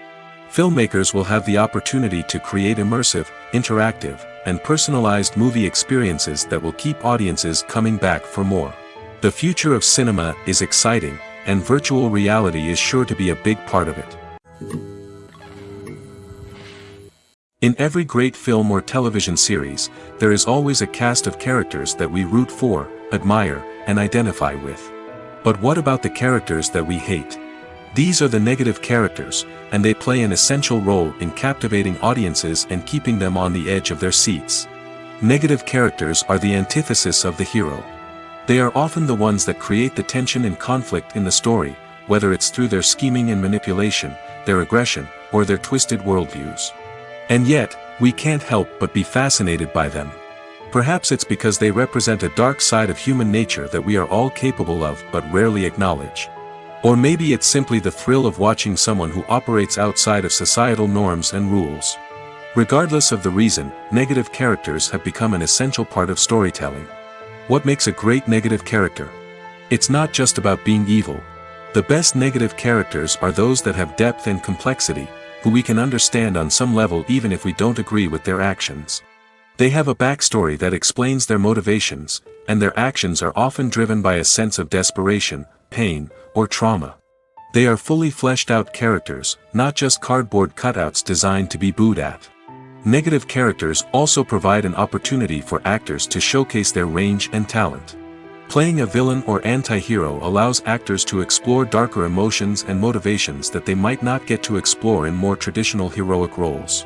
Speaker 1: Filmmakers will have the opportunity to create immersive, interactive, and personalized movie experiences that will keep audiences coming back for more. The future of cinema is exciting, and virtual reality is sure to be a big part of it. In every great film or television series, there is always a cast of characters that we root for, admire, and identify with. But what about the characters that we hate? These are the negative characters, and they play an essential role in captivating audiences and keeping them on the edge of their seats. Negative characters are the antithesis of the hero. They are often the ones that create the tension and conflict in the story, whether it's through their scheming and manipulation, their aggression, or their twisted worldviews. And yet, we can't help but be fascinated by them. Perhaps it's because they represent a dark side of human nature that we are all capable of but rarely acknowledge. Or maybe it's simply the thrill of watching someone who operates outside of societal norms and rules. Regardless of the reason, negative characters have become an essential part of storytelling. What makes a great negative character? It's not just about being evil. The best negative characters are those that have depth and complexity, who we can understand on some level even if we don't agree with their actions. They have a backstory that explains their motivations, and their actions are often driven by a sense of desperation, pain, or trauma. They are fully fleshed out characters, not just cardboard cutouts designed to be booed at. Negative characters also provide an opportunity for actors to showcase their range and talent. Playing a villain or anti-hero allows actors to explore darker emotions and motivations that they might not get to explore in more traditional heroic roles.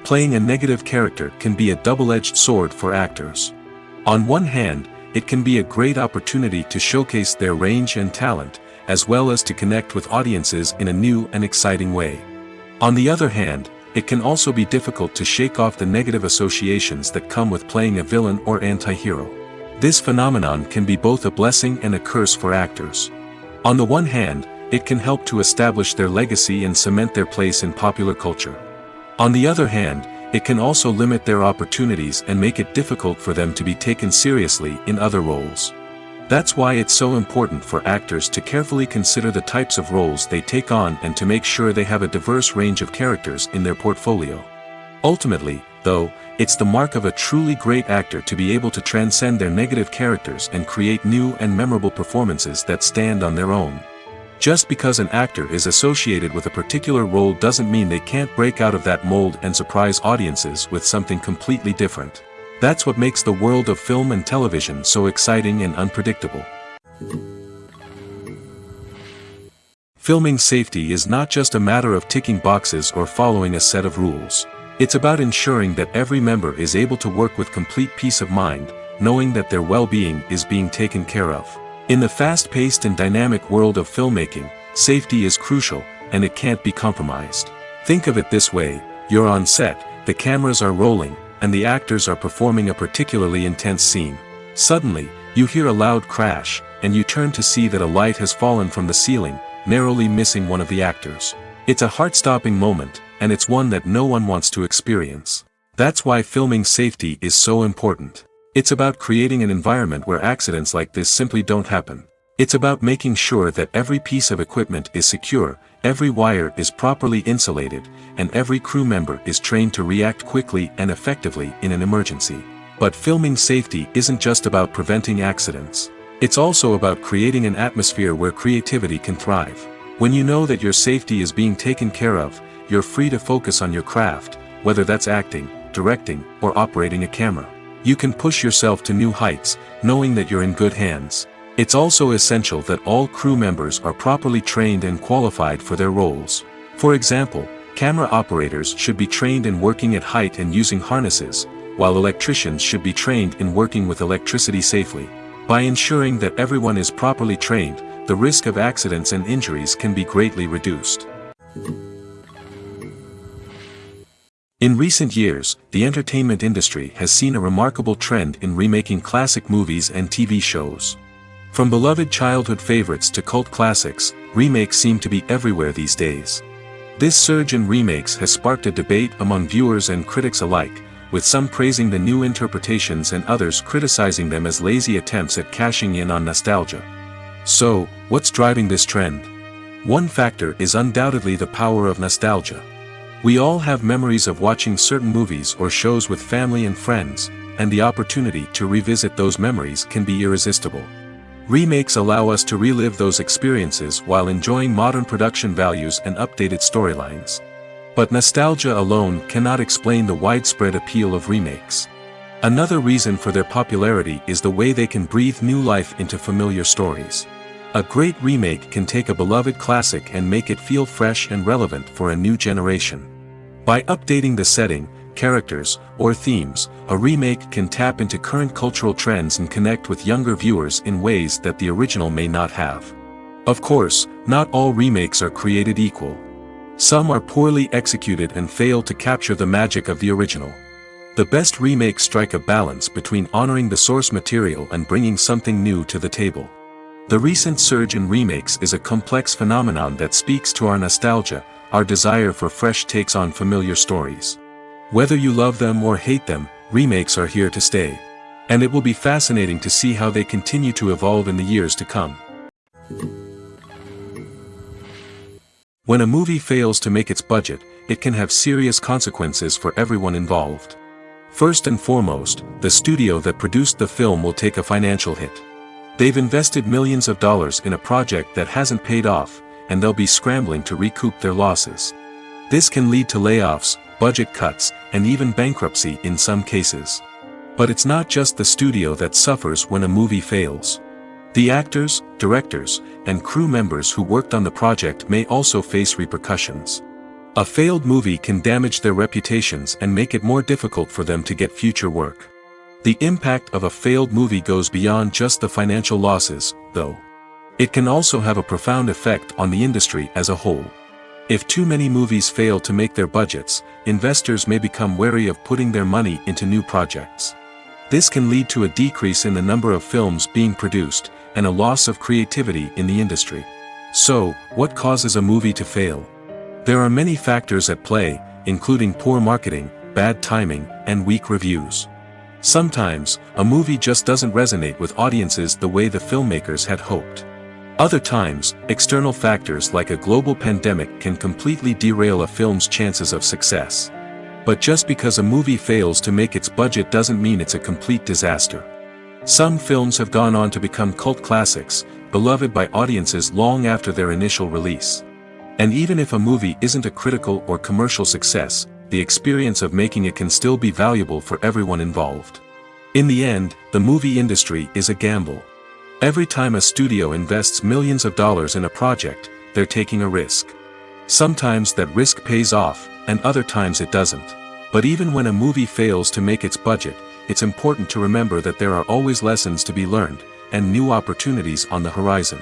Speaker 1: Playing a negative character can be a double-edged sword for actors. On one hand, it can be a great opportunity to showcase their range and talent, as well as to connect with audiences in a new and exciting way. On the other hand, it can also be difficult to shake off the negative associations that come with playing a villain or anti-hero. This phenomenon can be both a blessing and a curse for actors. On the one hand, it can help to establish their legacy and cement their place in popular culture. On the other hand, it can also limit their opportunities and make it difficult for them to be taken seriously in other roles. That's why it's so important for actors to carefully consider the types of roles they take on and to make sure they have a diverse range of characters in their portfolio. Ultimately, though, it's the mark of a truly great actor to be able to transcend their negative characters and create new and memorable performances that stand on their own. Just because an actor is associated with a particular role doesn't mean they can't break out of that mold and surprise audiences with something completely different. That's what makes the world of film and television so exciting and unpredictable. Filming safety is not just a matter of ticking boxes or following a set of rules. It's about ensuring that every member is able to work with complete peace of mind, knowing that their well-being is being taken care of. In the fast-paced and dynamic world of filmmaking, safety is crucial, and it can't be compromised. Think of it this way: you're on set, the cameras are rolling, and the actors are performing a particularly intense scene. Suddenly, you hear a loud crash, and you turn to see that a light has fallen from the ceiling, narrowly missing one of the actors. It's a heart-stopping moment, and it's one that no one wants to experience. That's why filming safety is so important. It's about creating an environment where accidents like this simply don't happen. It's about making sure that every piece of equipment is secure, every wire is properly insulated, and every crew member is trained to react quickly and effectively in an emergency. But filming safety isn't just about preventing accidents. It's also about creating an atmosphere where creativity can thrive. When you know that your safety is being taken care of, you're free to focus on your craft, whether that's acting, directing, or operating a camera. You can push yourself to new heights, knowing that you're in good hands. It's also essential that all crew members are properly trained and qualified for their roles. For example, camera operators should be trained in working at height and using harnesses, while electricians should be trained in working with electricity safely. By ensuring that everyone is properly trained, the risk of accidents and injuries can be greatly reduced. In recent years, the entertainment industry has seen a remarkable trend in remaking classic movies and TV shows. From beloved childhood favorites to cult classics, remakes seem to be everywhere these days. This surge in remakes has sparked a debate among viewers and critics alike, with some praising the new interpretations and others criticizing them as lazy attempts at cashing in on nostalgia. So, what's driving this trend? One factor is undoubtedly the power of nostalgia. We all have memories of watching certain movies or shows with family and friends, and the opportunity to revisit those memories can be irresistible. Remakes allow us to relive those experiences while enjoying modern production values and updated storylines. But nostalgia alone cannot explain the widespread appeal of remakes. Another reason for their popularity is the way they can breathe new life into familiar stories. A great remake can take a beloved classic and make it feel fresh and relevant for a new generation. By updating the setting, characters, or themes, a remake can tap into current cultural trends and connect with younger viewers in ways that the original may not have. Of course, not all remakes are created equal. Some are poorly executed and fail to capture the magic of the original. The best remakes strike a balance between honoring the source material and bringing something new to the table. The recent surge in remakes is a complex phenomenon that speaks to our nostalgia, our desire for fresh takes on familiar stories. Whether you love them or hate them, remakes are here to stay. And it will be fascinating to see how they continue to evolve in the years to come. When a movie fails to make its budget, it can have serious consequences for everyone involved. First and foremost, the studio that produced the film will take a financial hit. They've invested millions of dollars in a project that hasn't paid off, and they'll be scrambling to recoup their losses. This can lead to layoffs, budget cuts, and even bankruptcy in some cases. But it's not just the studio that suffers when a movie fails. The actors, directors, and crew members who worked on the project may also face repercussions. A failed movie can damage their reputations and make it more difficult for them to get future work. The impact of a failed movie goes beyond just the financial losses, though. It can also have a profound effect on the industry as a whole. If too many movies fail to make their budgets, investors may become wary of putting their money into new projects. This can lead to a decrease in the number of films being produced, and a loss of creativity in the industry. So, what causes a movie to fail? There are many factors at play, including poor marketing, bad timing, and weak reviews. Sometimes, a movie just doesn't resonate with audiences the way the filmmakers had hoped. Other times, external factors like a global pandemic can completely derail a film's chances of success. But just because a movie fails to make its budget doesn't mean it's a complete disaster. Some films have gone on to become cult classics, beloved by audiences long after their initial release. And even if a movie isn't a critical or commercial success, the experience of making it can still be valuable for everyone involved. In the end, the movie industry is a gamble. Every time a studio invests millions of dollars in a project, they're taking a risk. Sometimes that risk pays off, and other times it doesn't. But even when a movie fails to make its budget, it's important to remember that there are always lessons to be learned, and new opportunities on the horizon.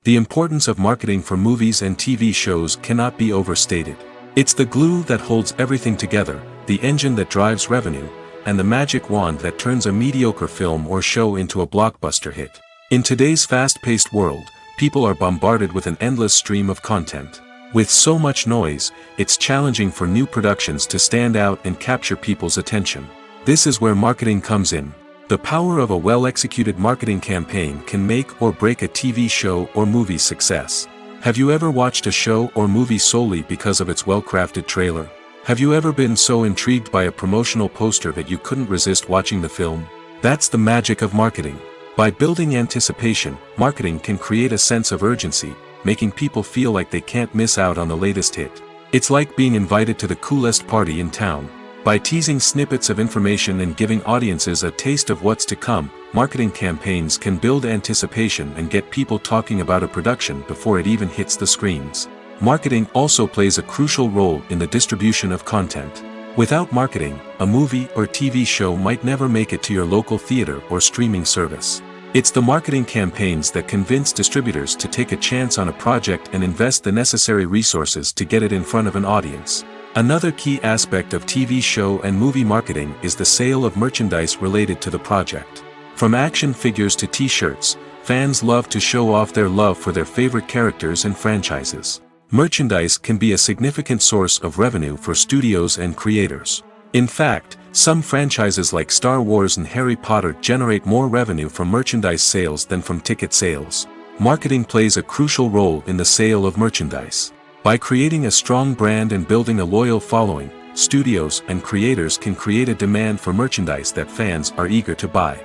Speaker 1: The importance of marketing for movies and TV shows cannot be overstated. It's the glue that holds everything together, the engine that drives revenue, and the magic wand that turns a mediocre film or show into a blockbuster hit. In today's fast-paced world, people are bombarded with an endless stream of content. With so much noise, it's challenging for new productions to stand out and capture people's attention. This is where marketing comes in. The power of a well-executed marketing campaign can make or break a TV show or movie's success. Have you ever watched a show or movie solely because of its well-crafted trailer? Have you ever been so intrigued by a promotional poster that you couldn't resist watching the film? That's the magic of marketing. By building anticipation, marketing can create a sense of urgency, making people feel like they can't miss out on the latest hit. It's like being invited to the coolest party in town. By teasing snippets of information and giving audiences a taste of what's to come, marketing campaigns can build anticipation and get people talking about a production before it even hits the screens. Marketing also plays a crucial role in the distribution of content. Without marketing, a movie or TV show might never make it to your local theater or streaming service. It's the marketing campaigns that convince distributors to take a chance on a project and invest the necessary resources to get it in front of an audience. Another key aspect of TV show and movie marketing is the sale of merchandise related to the project. From action figures to t-shirts, fans love to show off their love for their favorite characters and franchises. Merchandise can be a significant source of revenue for studios and creators. In fact, some franchises like Star Wars and Harry Potter generate more revenue from merchandise sales than from ticket sales. Marketing plays a crucial role in the sale of merchandise. By creating a strong brand and building a loyal following, studios and creators can create a demand for merchandise that fans are eager to buy.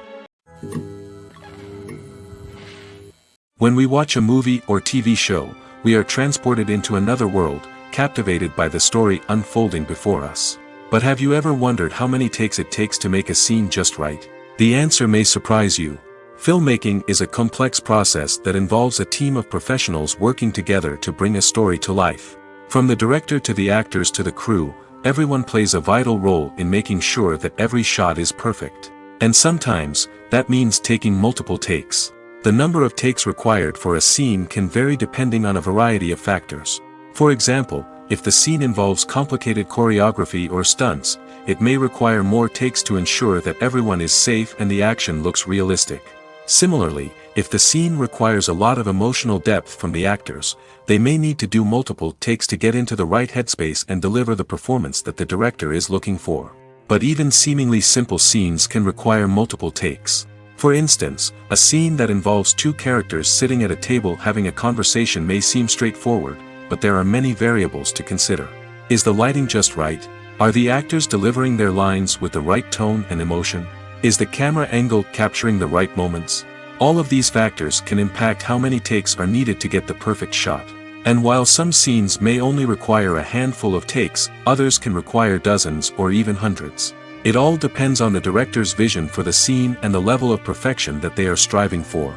Speaker 1: When we watch a movie or TV show, we are transported into another world, captivated by the story unfolding before us. But have you ever wondered how many takes it takes to make a scene just right? The answer may surprise you. Filmmaking is a complex process that involves a team of professionals working together to bring a story to life. From the director to the actors to the crew, everyone plays a vital role in making sure that every shot is perfect. And sometimes, that means taking multiple takes. The number of takes required for a scene can vary depending on a variety of factors. For example, if the scene involves complicated choreography or stunts, it may require more takes to ensure that everyone is safe and the action looks realistic. Similarly, if the scene requires a lot of emotional depth from the actors, they may need to do multiple takes to get into the right headspace and deliver the performance that the director is looking for. But even seemingly simple scenes can require multiple takes. For instance, a scene that involves two characters sitting at a table having a conversation may seem straightforward, but there are many variables to consider. Is the lighting just right? Are the actors delivering their lines with the right tone and emotion? Is the camera angle capturing the right moments? All of these factors can impact how many takes are needed to get the perfect shot. And while some scenes may only require a handful of takes, others can require dozens or even hundreds. It all depends on the director's vision for the scene and the level of perfection that they are striving for.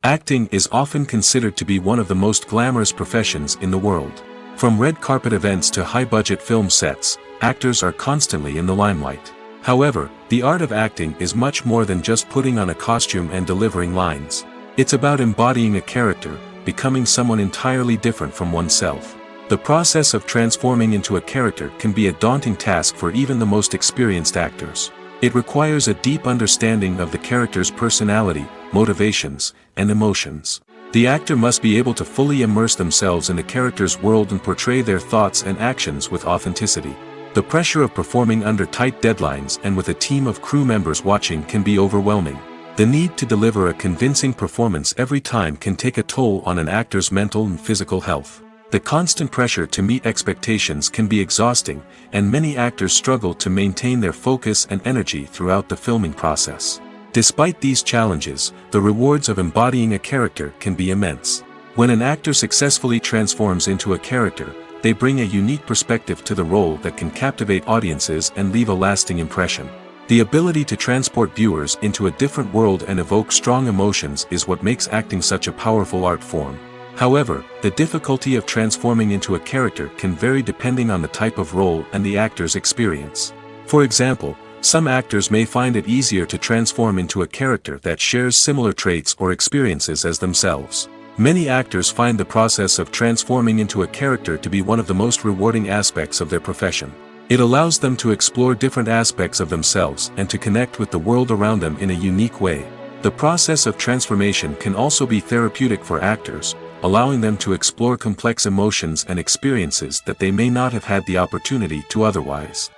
Speaker 1: Acting is often considered to be one of the most glamorous professions in the world. From red carpet events to high-budget film sets, actors are constantly in the limelight. However, the art of acting is much more than just putting on a costume and delivering lines. It's about embodying a character, becoming someone entirely different from oneself. The process of transforming into a character can be a daunting task for even the most experienced actors. It requires a deep understanding of the character's personality, motivations, and emotions. The actor must be able to fully immerse themselves in the character's world and portray their thoughts and actions with authenticity. The pressure of performing under tight deadlines and with a team of crew members watching can be overwhelming. The need to deliver a convincing performance every time can take a toll on an actor's mental and physical health. The constant pressure to meet expectations can be exhausting, and many actors struggle to maintain their focus and energy throughout the filming process. Despite these challenges, the rewards of embodying a character can be immense. When an actor successfully transforms into a character, they bring a unique perspective to the role that can captivate audiences and leave a lasting impression. The ability to transport viewers into a different world and evoke strong emotions is what makes acting such a powerful art form. However, the difficulty of transforming into a character can vary depending on the type of role and the actor's experience. For example, some actors may find it easier to transform into a character that shares similar traits or experiences as themselves. Many actors find the process of transforming into a character to be one of the most rewarding aspects of their profession. It allows them to explore different aspects of themselves and to connect with the world around them in a unique way. The process of transformation can also be therapeutic for actors, allowing them to explore complex emotions and experiences that they may not have had the opportunity to otherwise.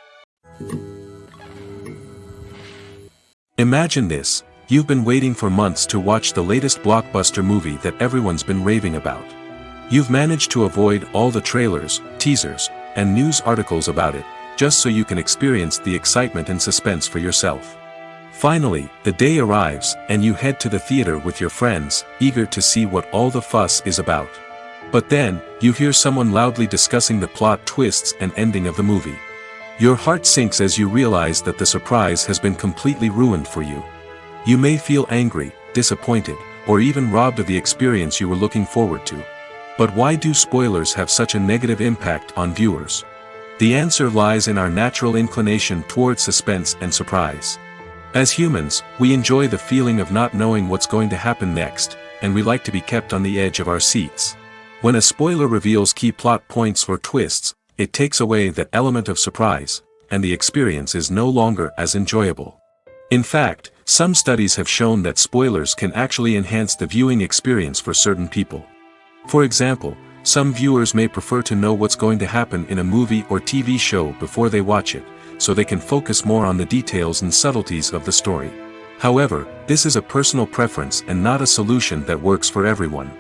Speaker 1: Imagine this: you've been waiting for months to watch the latest blockbuster movie that everyone's been raving about. You've managed to avoid all the trailers, teasers, and news articles about it, just so you can experience the excitement and suspense for yourself. Finally, the day arrives, and you head to the theater with your friends, eager to see what all the fuss is about. But then, you hear someone loudly discussing the plot twists and ending of the movie. Your heart sinks as you realize that the surprise has been completely ruined for you. You may feel angry, disappointed, or even robbed of the experience you were looking forward to. But why do spoilers have such a negative impact on viewers? The answer lies in our natural inclination toward suspense and surprise. As humans, we enjoy the feeling of not knowing what's going to happen next, and we like to be kept on the edge of our seats. When a spoiler reveals key plot points or twists, it takes away that element of surprise, and the experience is no longer as enjoyable. In fact, some studies have shown that spoilers can actually enhance the viewing experience for certain people. For example, some viewers may prefer to know what's going to happen in a movie or TV show before they watch it, so they can focus more on the details and subtleties of the story. However, this is a personal preference and not a solution that works for everyone.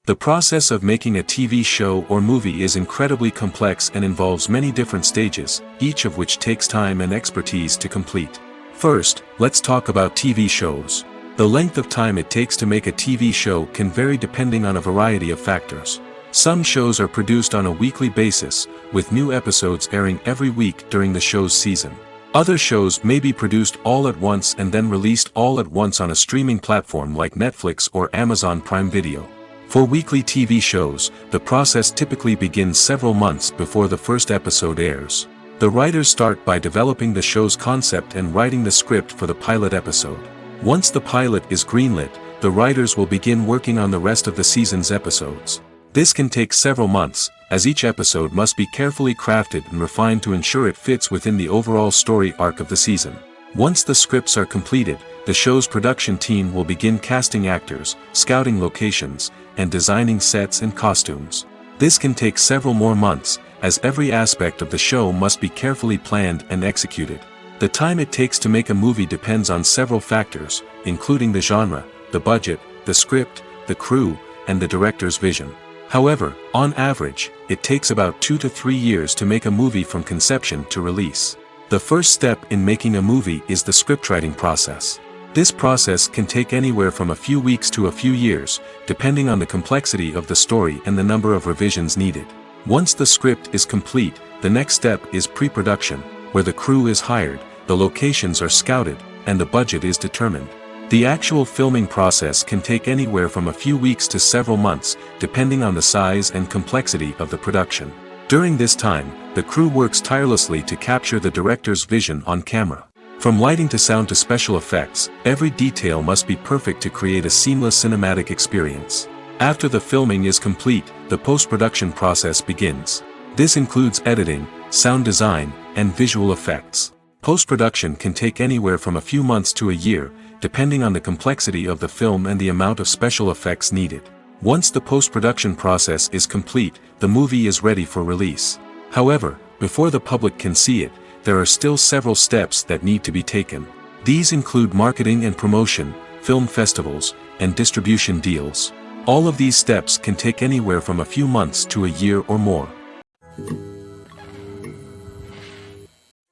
Speaker 1: The process of making a TV show or movie is incredibly complex and involves many different stages, each of which takes time and expertise to complete. First, let's talk about TV shows. The length of time it takes to make a TV show can vary depending on a variety of factors. Some shows are produced on a weekly basis, with new episodes airing every week during the show's season. Other shows may be produced all at once and then released all at once on a streaming platform like Netflix or Amazon Prime Video. For weekly TV shows, the process typically begins several months before the first episode airs. The writers start by developing the show's concept and writing the script for the pilot episode. Once the pilot is greenlit, the writers will begin working on the rest of the season's episodes. This can take several months, as each episode must be carefully crafted and refined to ensure it fits within the overall story arc of the season. Once the scripts are completed, the show's production team will begin casting actors, scouting locations, and designing sets and costumes. This can take several more months, as every aspect of the show must be carefully planned and executed. The time it takes to make a movie depends on several factors, including the genre, the budget, the script, the crew, and the director's vision. However, on average, it takes about 2 to 3 years to make a movie from conception to release. The first step in making a movie is the scriptwriting process. This process can take anywhere from a few weeks to a few years, depending on the complexity of the story and the number of revisions needed. Once the script is complete, the next step is pre-production, where the crew is hired, the locations are scouted, and the budget is determined. The actual filming process can take anywhere from a few weeks to several months, depending on the size and complexity of the production. During this time, the crew works tirelessly to capture the director's vision on camera. From lighting to sound to special effects, every detail must be perfect to create a seamless cinematic experience. After the filming is complete, the post-production process begins. This includes editing, sound design, and visual effects. Post-production can take anywhere from a few months to a year, depending on the complexity of the film and the amount of special effects needed. Once the post-production process is complete, the movie is ready for release. However, before the public can see it, there are still several steps that need to be taken. These include marketing and promotion, film festivals, and distribution deals. All of these steps can take anywhere from a few months to a year or more.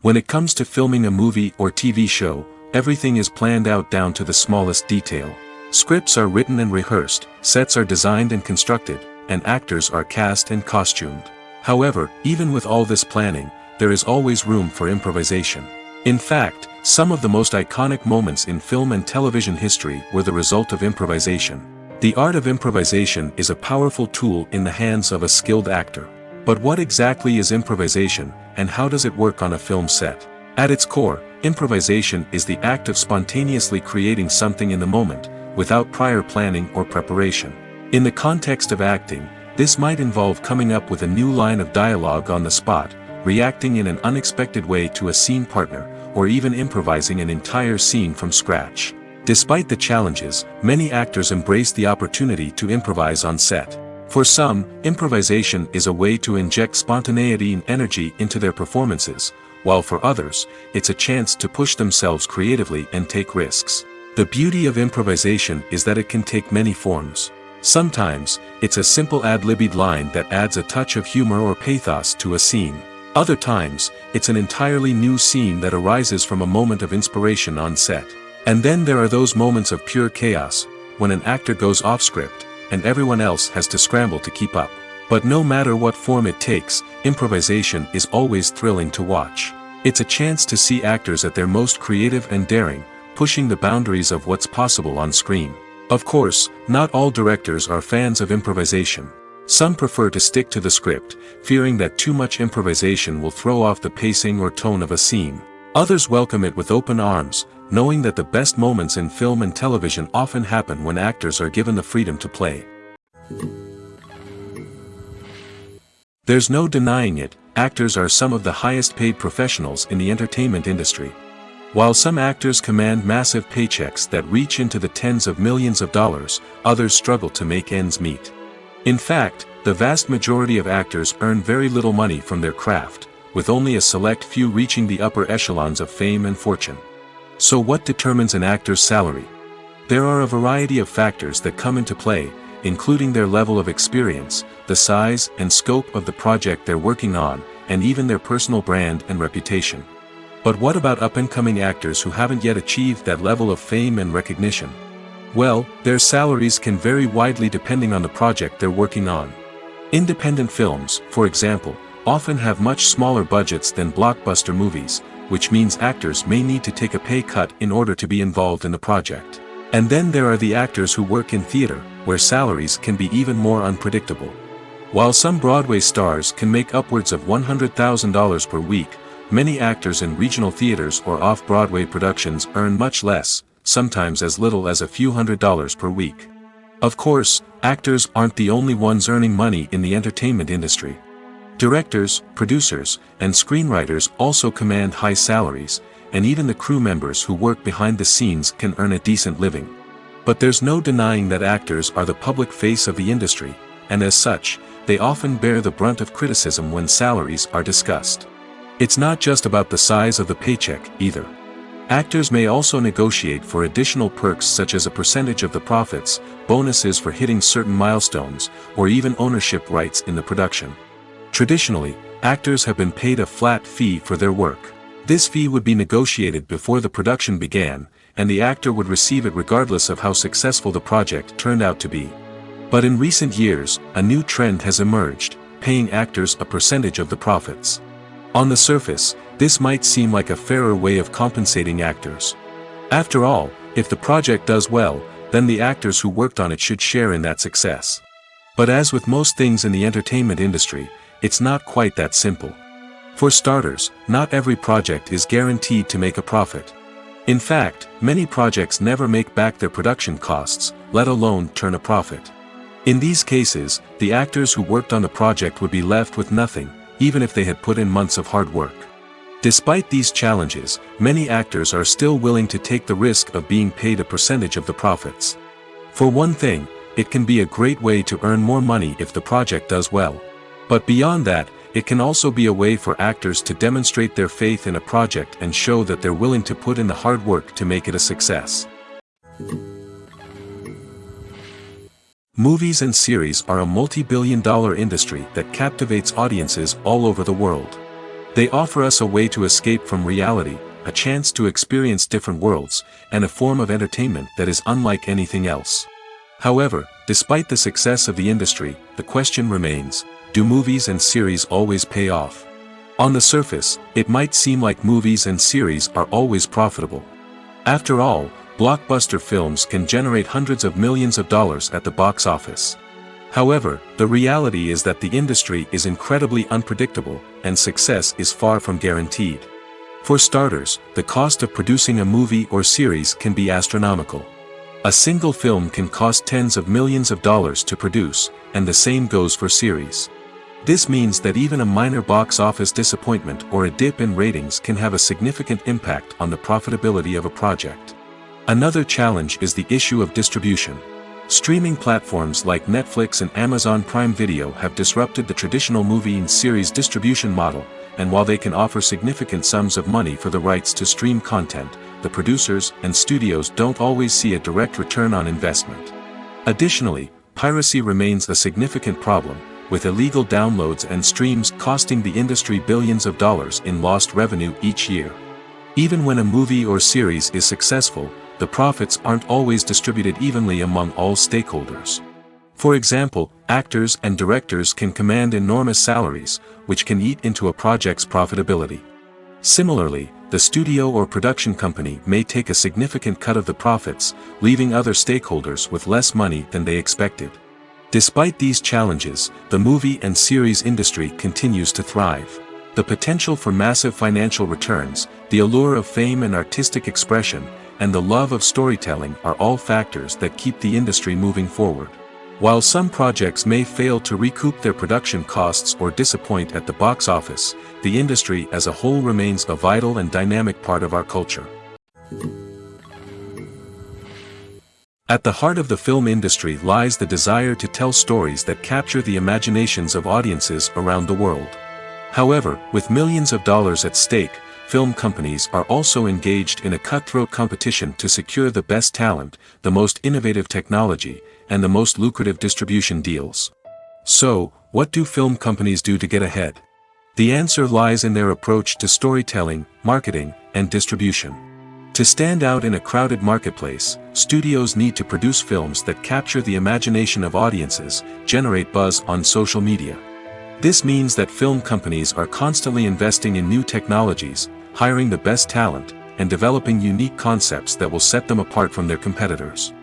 Speaker 1: When it comes to filming a movie or TV show, everything is planned out down to the smallest detail. Scripts are written and rehearsed, sets are designed and constructed, and actors are cast and costumed. However, even with all this planning, there is always room for improvisation. In fact, some of the most iconic moments in film and television history were the result of improvisation. The art of improvisation is a powerful tool in the hands of a skilled actor. But what exactly is improvisation, and how does it work on a film set? At its core, improvisation is the act of spontaneously creating something in the moment, without prior planning or preparation. In the context of acting, this might involve coming up with a new line of dialogue on the spot, reacting in an unexpected way to a scene partner, or even improvising an entire scene from scratch. Despite the challenges, many actors embrace the opportunity to improvise on set. For some, improvisation is a way to inject spontaneity and energy into their performances, while for others, it's a chance to push themselves creatively and take risks. The beauty of improvisation is that it can take many forms. Sometimes, it's a simple ad-libbed line that adds a touch of humor or pathos to a scene. Other times, it's an entirely new scene that arises from a moment of inspiration on set. And then there are those moments of pure chaos, when an actor goes off script, and everyone else has to scramble to keep up. But no matter what form it takes, improvisation is always thrilling to watch. It's a chance to see actors at their most creative and daring, pushing the boundaries of what's possible on screen. Of course, not all directors are fans of improvisation. Some prefer to stick to the script, fearing that too much improvisation will throw off the pacing or tone of a scene. Others welcome it with open arms, knowing that the best moments in film and television often happen when actors are given the freedom to play. There's no denying it, actors are some of the highest paid professionals in the entertainment industry. While some actors command massive paychecks that reach into the tens of millions of dollars, others struggle to make ends meet. In fact, the vast majority of actors earn very little money from their craft, with only a select few reaching the upper echelons of fame and fortune. So what determines an actor's salary? There are a variety of factors that come into play, including their level of experience, the size and scope of the project they're working on, and even their personal brand and reputation. But what about up-and-coming actors who haven't yet achieved that level of fame and recognition? Well, their salaries can vary widely depending on the project they're working on. Independent films, for example, often have much smaller budgets than blockbuster movies, which means actors may need to take a pay cut in order to be involved in the project. And then there are the actors who work in theater, where salaries can be even more unpredictable. While some Broadway stars can make upwards of $100,000 per week, many actors in regional theaters or off-Broadway productions earn much less, sometimes as little as a few $100s per week. Of course, actors aren't the only ones earning money in the entertainment industry. Directors, producers, and screenwriters also command high salaries, and even the crew members who work behind the scenes can earn a decent living. But there's no denying that actors are the public face of the industry, and as such, they often bear the brunt of criticism when salaries are discussed. It's not just about the size of the paycheck, either. Actors may also negotiate for additional perks such as a percentage of the profits, bonuses for hitting certain milestones, or even ownership rights in the production. Traditionally, actors have been paid a flat fee for their work. This fee would be negotiated before the production began, and the actor would receive it regardless of how successful the project turned out to be. But in recent years, a new trend has emerged, paying actors a percentage of the profits. On the surface, this might seem like a fairer way of compensating actors. After all, if the project does well, then the actors who worked on it should share in that success. But as with most things in the entertainment industry, it's not quite that simple. For starters, not every project is guaranteed to make a profit. In fact, many projects never make back their production costs, let alone turn a profit. In these cases, the actors who worked on the project would be left with nothing, even if they had put in months of hard work. Despite these challenges, many actors are still willing to take the risk of being paid a percentage of the profits. For one thing, it can be a great way to earn more money if the project does well. But beyond that, it can also be a way for actors to demonstrate their faith in a project and show that they're willing to put in the hard work to make it a success. Movies and series are a multi-billion-dollar industry that captivates audiences all over the world. They offer us a way to escape from reality, a chance to experience different worlds, and a form of entertainment that is unlike anything else. However, despite the success of the industry, the question remains, do movies and series always pay off? On the surface, it might seem like movies and series are always profitable. After all, blockbuster films can generate hundreds of millions of dollars at the box office. However, the reality is that the industry is incredibly unpredictable, and success is far from guaranteed. For starters, the cost of producing a movie or series can be astronomical. A single film can cost tens of millions of dollars to produce, and the same goes for series. This means that even a minor box office disappointment or a dip in ratings can have a significant impact on the profitability of a project. Another challenge is the issue of distribution. Streaming platforms like Netflix and Amazon Prime Video have disrupted the traditional movie and series distribution model, and while they can offer significant sums of money for the rights to stream content, the producers and studios don't always see a direct return on investment. Additionally, piracy remains a significant problem, with illegal downloads and streams costing the industry billions of dollars in lost revenue each year. Even when a movie or series is successful, the profits aren't always distributed evenly among all stakeholders. For example, actors and directors can command enormous salaries, which can eat into a project's profitability. Similarly, the studio or production company may take a significant cut of the profits, leaving other stakeholders with less money than they expected. Despite these challenges, the movie and series industry continues to thrive. The potential for massive financial returns, the allure of fame and artistic expression, and the love of storytelling are all factors that keep the industry moving forward. While some projects may fail to recoup their production costs or disappoint at the box office, the industry as a whole remains a vital and dynamic part of our culture. At the heart of the film industry lies the desire to tell stories that capture the imaginations of audiences around the world. However, with millions of dollars at stake, film companies are also engaged in a cutthroat competition to secure the best talent, the most innovative technology, and the most lucrative distribution deals. So, what do film companies do to get ahead? The answer lies in their approach to storytelling, marketing, and distribution. To stand out in a crowded marketplace, studios need to produce films that capture the imagination of audiences, generate buzz on social media. This means that film companies are constantly investing in new technologies, hiring the best talent, and developing unique concepts that will set them apart from their competitors.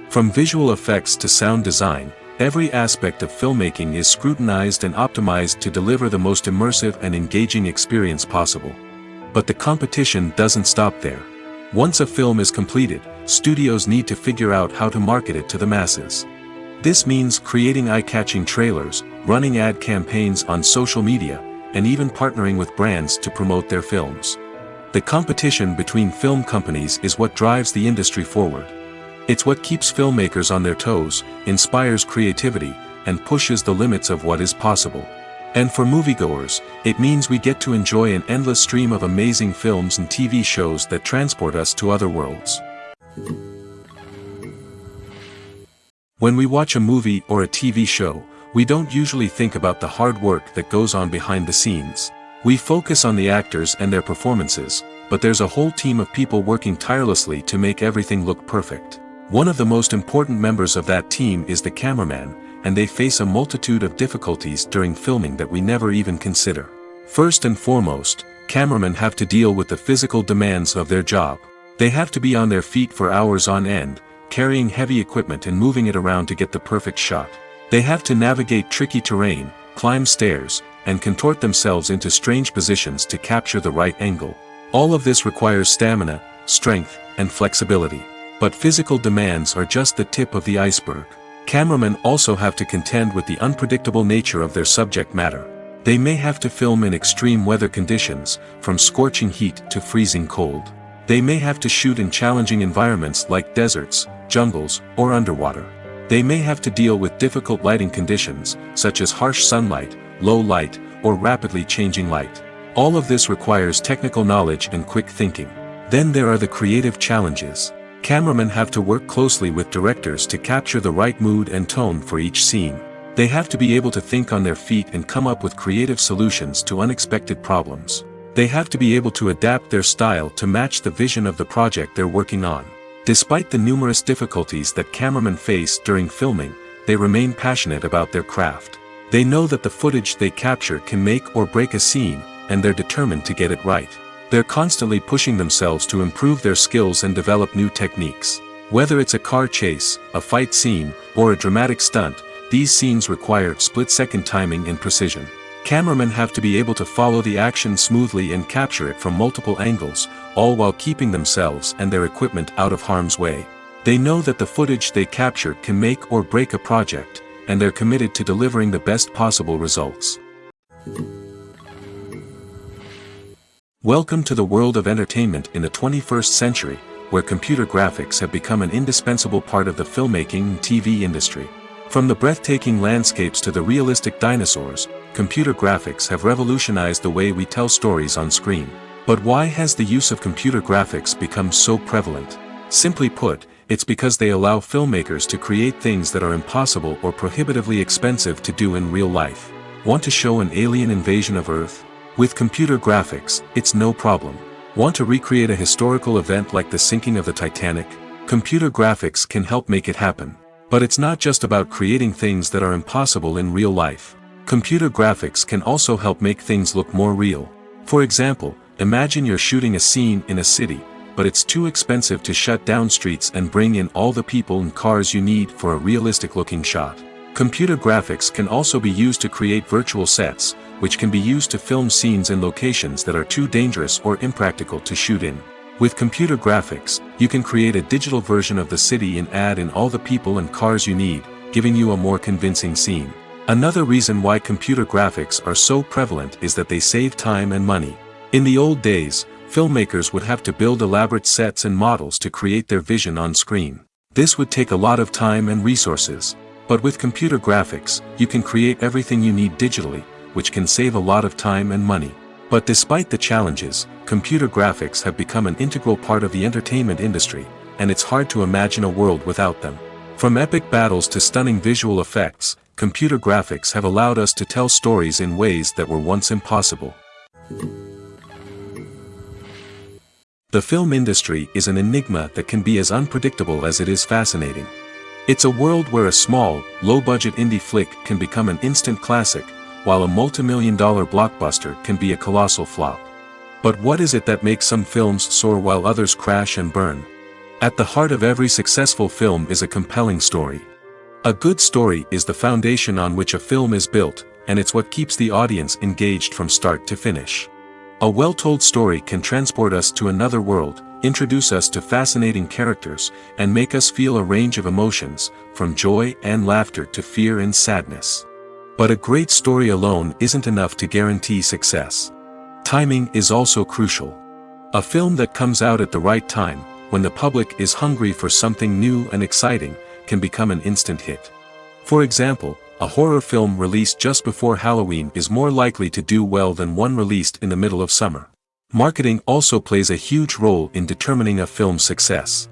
Speaker 1: From visual effects to sound design, every aspect of filmmaking is scrutinized and optimized to deliver the most immersive and engaging experience possible. But the competition doesn't stop there. Once a film is completed, studios need to figure out how to market it to the masses. This means creating eye-catching trailers, running ad campaigns on social media, and even partnering with brands to promote their films. The competition between film companies is what drives the industry forward. It's what keeps filmmakers on their toes, inspires creativity, and pushes the limits of what is possible. And for moviegoers, it means we get to enjoy an endless stream of amazing films and TV shows that transport us to other worlds. When we watch a movie or a TV show, we don't usually think about the hard work that goes on behind the scenes. We focus on the actors and their performances, but there's a whole team of people working tirelessly to make everything look perfect. One of the most important members of that team is the cameraman, and they face a multitude of difficulties during filming that we never even consider. First and foremost, cameramen have to deal with the physical demands of their job. They have to be on their feet for hours on end, carrying heavy equipment and moving it around to get the perfect shot. They have to navigate tricky terrain, climb stairs, and contort themselves into strange positions to capture the right angle. All of this requires stamina, strength, and flexibility. But physical demands are just the tip of the iceberg. Cameramen also have to contend with the unpredictable nature of their subject matter. They may have to film in extreme weather conditions, from scorching heat to freezing cold. They may have to shoot in challenging environments like deserts, jungles, or underwater. They may have to deal with difficult lighting conditions, such as harsh sunlight, low light, or rapidly changing light. All of this requires technical knowledge and quick thinking. Then there are the creative challenges. Cameramen have to work closely with directors to capture the right mood and tone for each scene. They have to be able to think on their feet and come up with creative solutions to unexpected problems. They have to be able to adapt their style to match the vision of the project they're working on. Despite the numerous difficulties that cameramen face during filming, they remain passionate about their craft. They know that the footage they capture can make or break a scene, and they're determined to get it right. They're constantly pushing themselves to improve their skills and develop new techniques. Whether it's a car chase, a fight scene, or a dramatic stunt, these scenes require split-second timing and precision. Cameramen have to be able to follow the action smoothly and capture it from multiple angles, all while keeping themselves and their equipment out of harm's way. They know that the footage they capture can make or break a project, and they're committed to delivering the best possible results. Welcome to the world of entertainment in the 21st century, where computer graphics have become an indispensable part of the filmmaking and TV industry. From the breathtaking landscapes to the realistic dinosaurs, computer graphics have revolutionized the way we tell stories on screen. But why has the use of computer graphics become so prevalent? Simply put, it's because they allow filmmakers to create things that are impossible or prohibitively expensive to do in real life. Want to show an alien invasion of Earth? With computer graphics, it's no problem. Want to recreate a historical event like the sinking of the Titanic? Computer graphics can help make it happen. But it's not just about creating things that are impossible in real life. Computer graphics can also help make things look more real. For example, imagine you're shooting a scene in a city, but it's too expensive to shut down streets and bring in all the people and cars you need for a realistic-looking shot. Computer graphics can also be used to create virtual sets, which can be used to film scenes in locations that are too dangerous or impractical to shoot in. With computer graphics, you can create a digital version of the city and add in all the people and cars you need, giving you a more convincing scene. Another reason why computer graphics are so prevalent is that they save time and money. In the old days, filmmakers would have to build elaborate sets and models to create their vision on screen. This would take a lot of time and resources. But with computer graphics, you can create everything you need digitally, which can save a lot of time and money. But despite the challenges, computer graphics have become an integral part of the entertainment industry, and it's hard to imagine a world without them. From epic battles to stunning visual effects, computer graphics have allowed us to tell stories in ways that were once impossible. The film industry is an enigma that can be as unpredictable as it is fascinating. It's a world where a small, low-budget indie flick can become an instant classic, while a multi-million-dollar blockbuster can be a colossal flop. But what is it that makes some films soar while others crash and burn? At the heart of every successful film is a compelling story. A good story is the foundation on which a film is built, and it's what keeps the audience engaged from start to finish. A well-told story can transport us to another world, introduce us to fascinating characters, and make us feel a range of emotions, from joy and laughter to fear and sadness. But a great story alone isn't enough to guarantee success. Timing is also crucial. A film that comes out at the right time, when the public is hungry for something new and exciting, can become an instant hit. For example, a horror film released just before Halloween is more likely to do well than one released in the middle of summer. Marketing also plays a huge role in determining a film's success.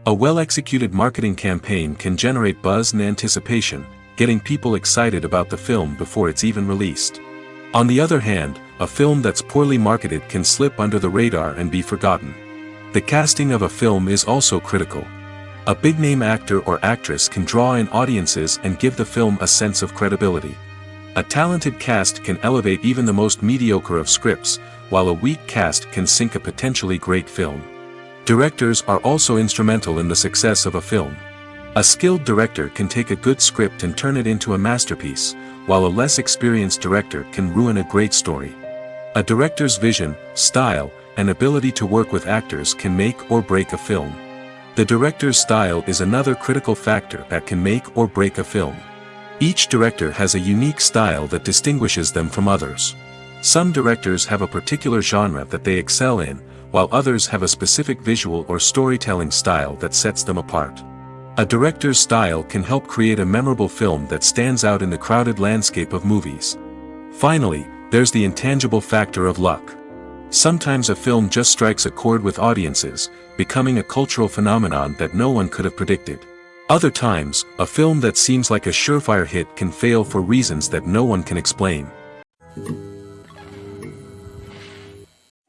Speaker 1: A well-executed marketing campaign can generate buzz and anticipation, getting people excited about the film before it's even released. On the other hand, a film that's poorly marketed can slip under the radar and be forgotten. The casting of a film is also critical. A big-name actor or actress can draw in audiences and give the film a sense of credibility. A talented cast can elevate even the most mediocre of scripts, while a weak cast can sink a potentially great film. Directors are also instrumental in the success of a film. A skilled director can take a good script and turn it into a masterpiece, while a less experienced director can ruin a great story. A director's vision, style, and ability to work with actors can make or break a film. The director's style is another critical factor that can make or break a film. Each director has a unique style that distinguishes them from others. Some directors have a particular genre that they excel in, while others have a specific visual or storytelling style that sets them apart. A director's style can help create a memorable film that stands out in the crowded landscape of movies. Finally, there's the intangible factor of luck. Sometimes a film just strikes a chord with audiences, becoming a cultural phenomenon that no one could have predicted. Other times, a film that seems like a surefire hit can fail for reasons that no one can explain.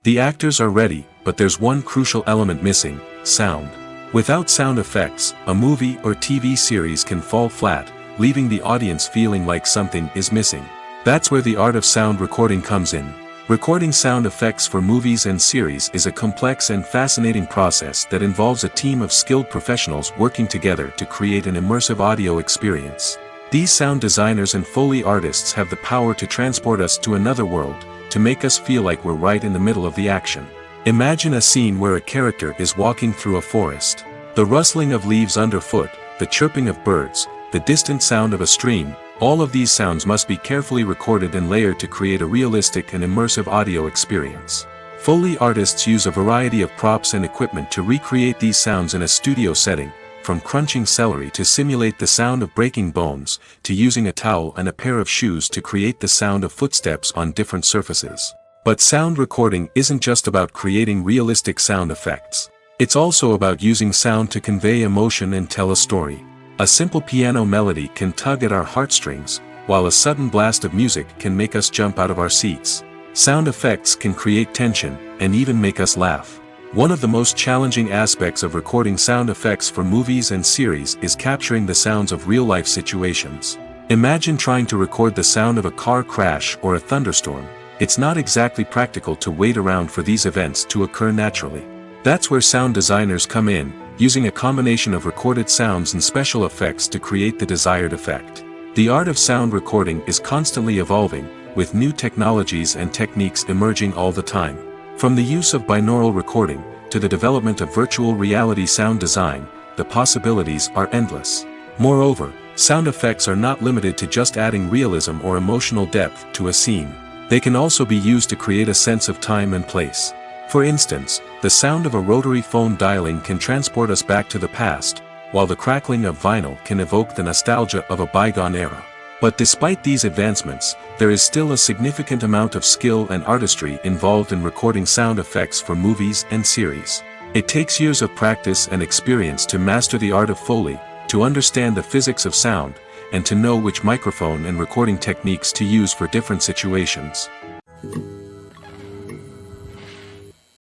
Speaker 1: The actors are ready, but there's one crucial element missing: sound. Without sound effects, a movie or TV series can fall flat, leaving the audience feeling like something is missing. That's where the art of sound recording comes in. Recording sound effects for movies and series is a complex and fascinating process that involves a team of skilled professionals working together to create an immersive audio experience. These sound designers and Foley artists have the power to transport us to another world, to make us feel like we're right in the middle of the action. Imagine a scene where a character is walking through a forest. The rustling of leaves underfoot, the chirping of birds, the distant sound of a stream, all of these sounds must be carefully recorded and layered to create a realistic and immersive audio experience. Foley artists use a variety of props and equipment to recreate these sounds in a studio setting, from crunching celery to simulate the sound of breaking bones, to using a towel and a pair of shoes to create the sound of footsteps on different surfaces. But sound recording isn't just about creating realistic sound effects. It's also about using sound to convey emotion and tell a story. A simple piano melody can tug at our heartstrings, while a sudden blast of music can make us jump out of our seats. Sound effects can create tension, and even make us laugh. One of the most challenging aspects of recording sound effects for movies and series is capturing the sounds of real-life situations. Imagine trying to record the sound of a car crash or a thunderstorm. It's not exactly practical to wait around for these events to occur naturally. That's where sound designers come in, using a combination of recorded sounds and special effects to create the desired effect. The art of sound recording is constantly evolving, with new technologies and techniques emerging all the time. From the use of binaural recording, to the development of virtual reality sound design, the possibilities are endless. Moreover, sound effects are not limited to just adding realism or emotional depth to a scene. They can also be used to create a sense of time and place. For instance, the sound of a rotary phone dialing can transport us back to the past, while the crackling of vinyl can evoke the nostalgia of a bygone era. But despite these advancements, there is still a significant amount of skill and artistry involved in recording sound effects for movies and series. It takes years of practice and experience to master the art of Foley, to understand the physics of sound, and to know which microphone and recording techniques to use for different situations.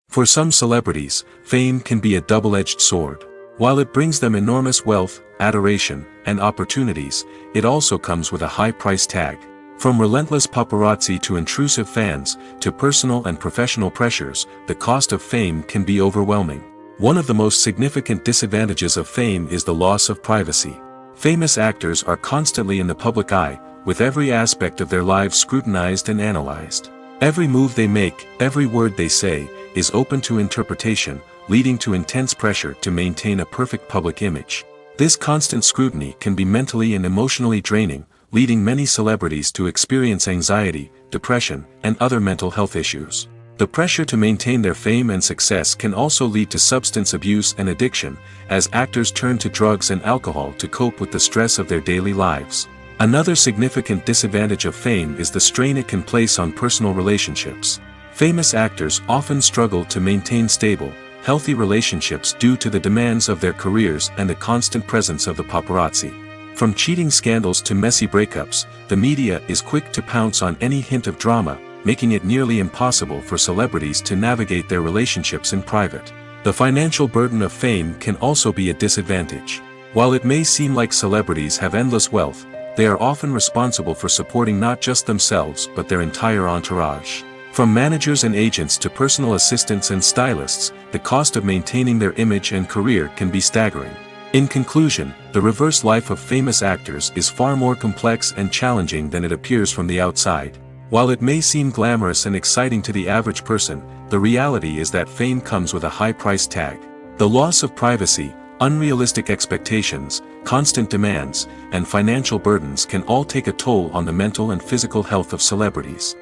Speaker 1: For some celebrities, fame can be a double-edged sword. While it brings them enormous wealth, adoration, and opportunities, it also comes with a high price tag. From relentless paparazzi to intrusive fans, to personal and professional pressures, the cost of fame can be overwhelming. One of the most significant disadvantages of fame is the loss of privacy. Famous actors are constantly in the public eye, with every aspect of their lives scrutinized and analyzed. Every move they make, every word they say, is open to interpretation, leading to intense pressure to maintain a perfect public image. This constant scrutiny can be mentally and emotionally draining, leading many celebrities to experience anxiety, depression, and other mental health issues. The pressure to maintain their fame and success can also lead to substance abuse and addiction, as actors turn to drugs and alcohol to cope with the stress of their daily lives. Another significant disadvantage of fame is the strain it can place on personal relationships. Famous actors often struggle to maintain stable, healthy relationships due to the demands of their careers and the constant presence of the paparazzi. From cheating scandals to messy breakups, the media is quick to pounce on any hint of drama, making it nearly impossible for celebrities to navigate their relationships in private. The financial burden of fame can also be a disadvantage. While it may seem like celebrities have endless wealth, they are often responsible for supporting not just themselves but their entire entourage. From managers and agents to personal assistants and stylists, the cost of maintaining their image and career can be staggering. In conclusion, the reverse life of famous actors is far more complex and challenging than it appears from the outside. While it may seem glamorous and exciting to the average person, the reality is that fame comes with a high price tag. The loss of privacy, unrealistic expectations, constant demands, and financial burdens can all take a toll on the mental and physical health of celebrities.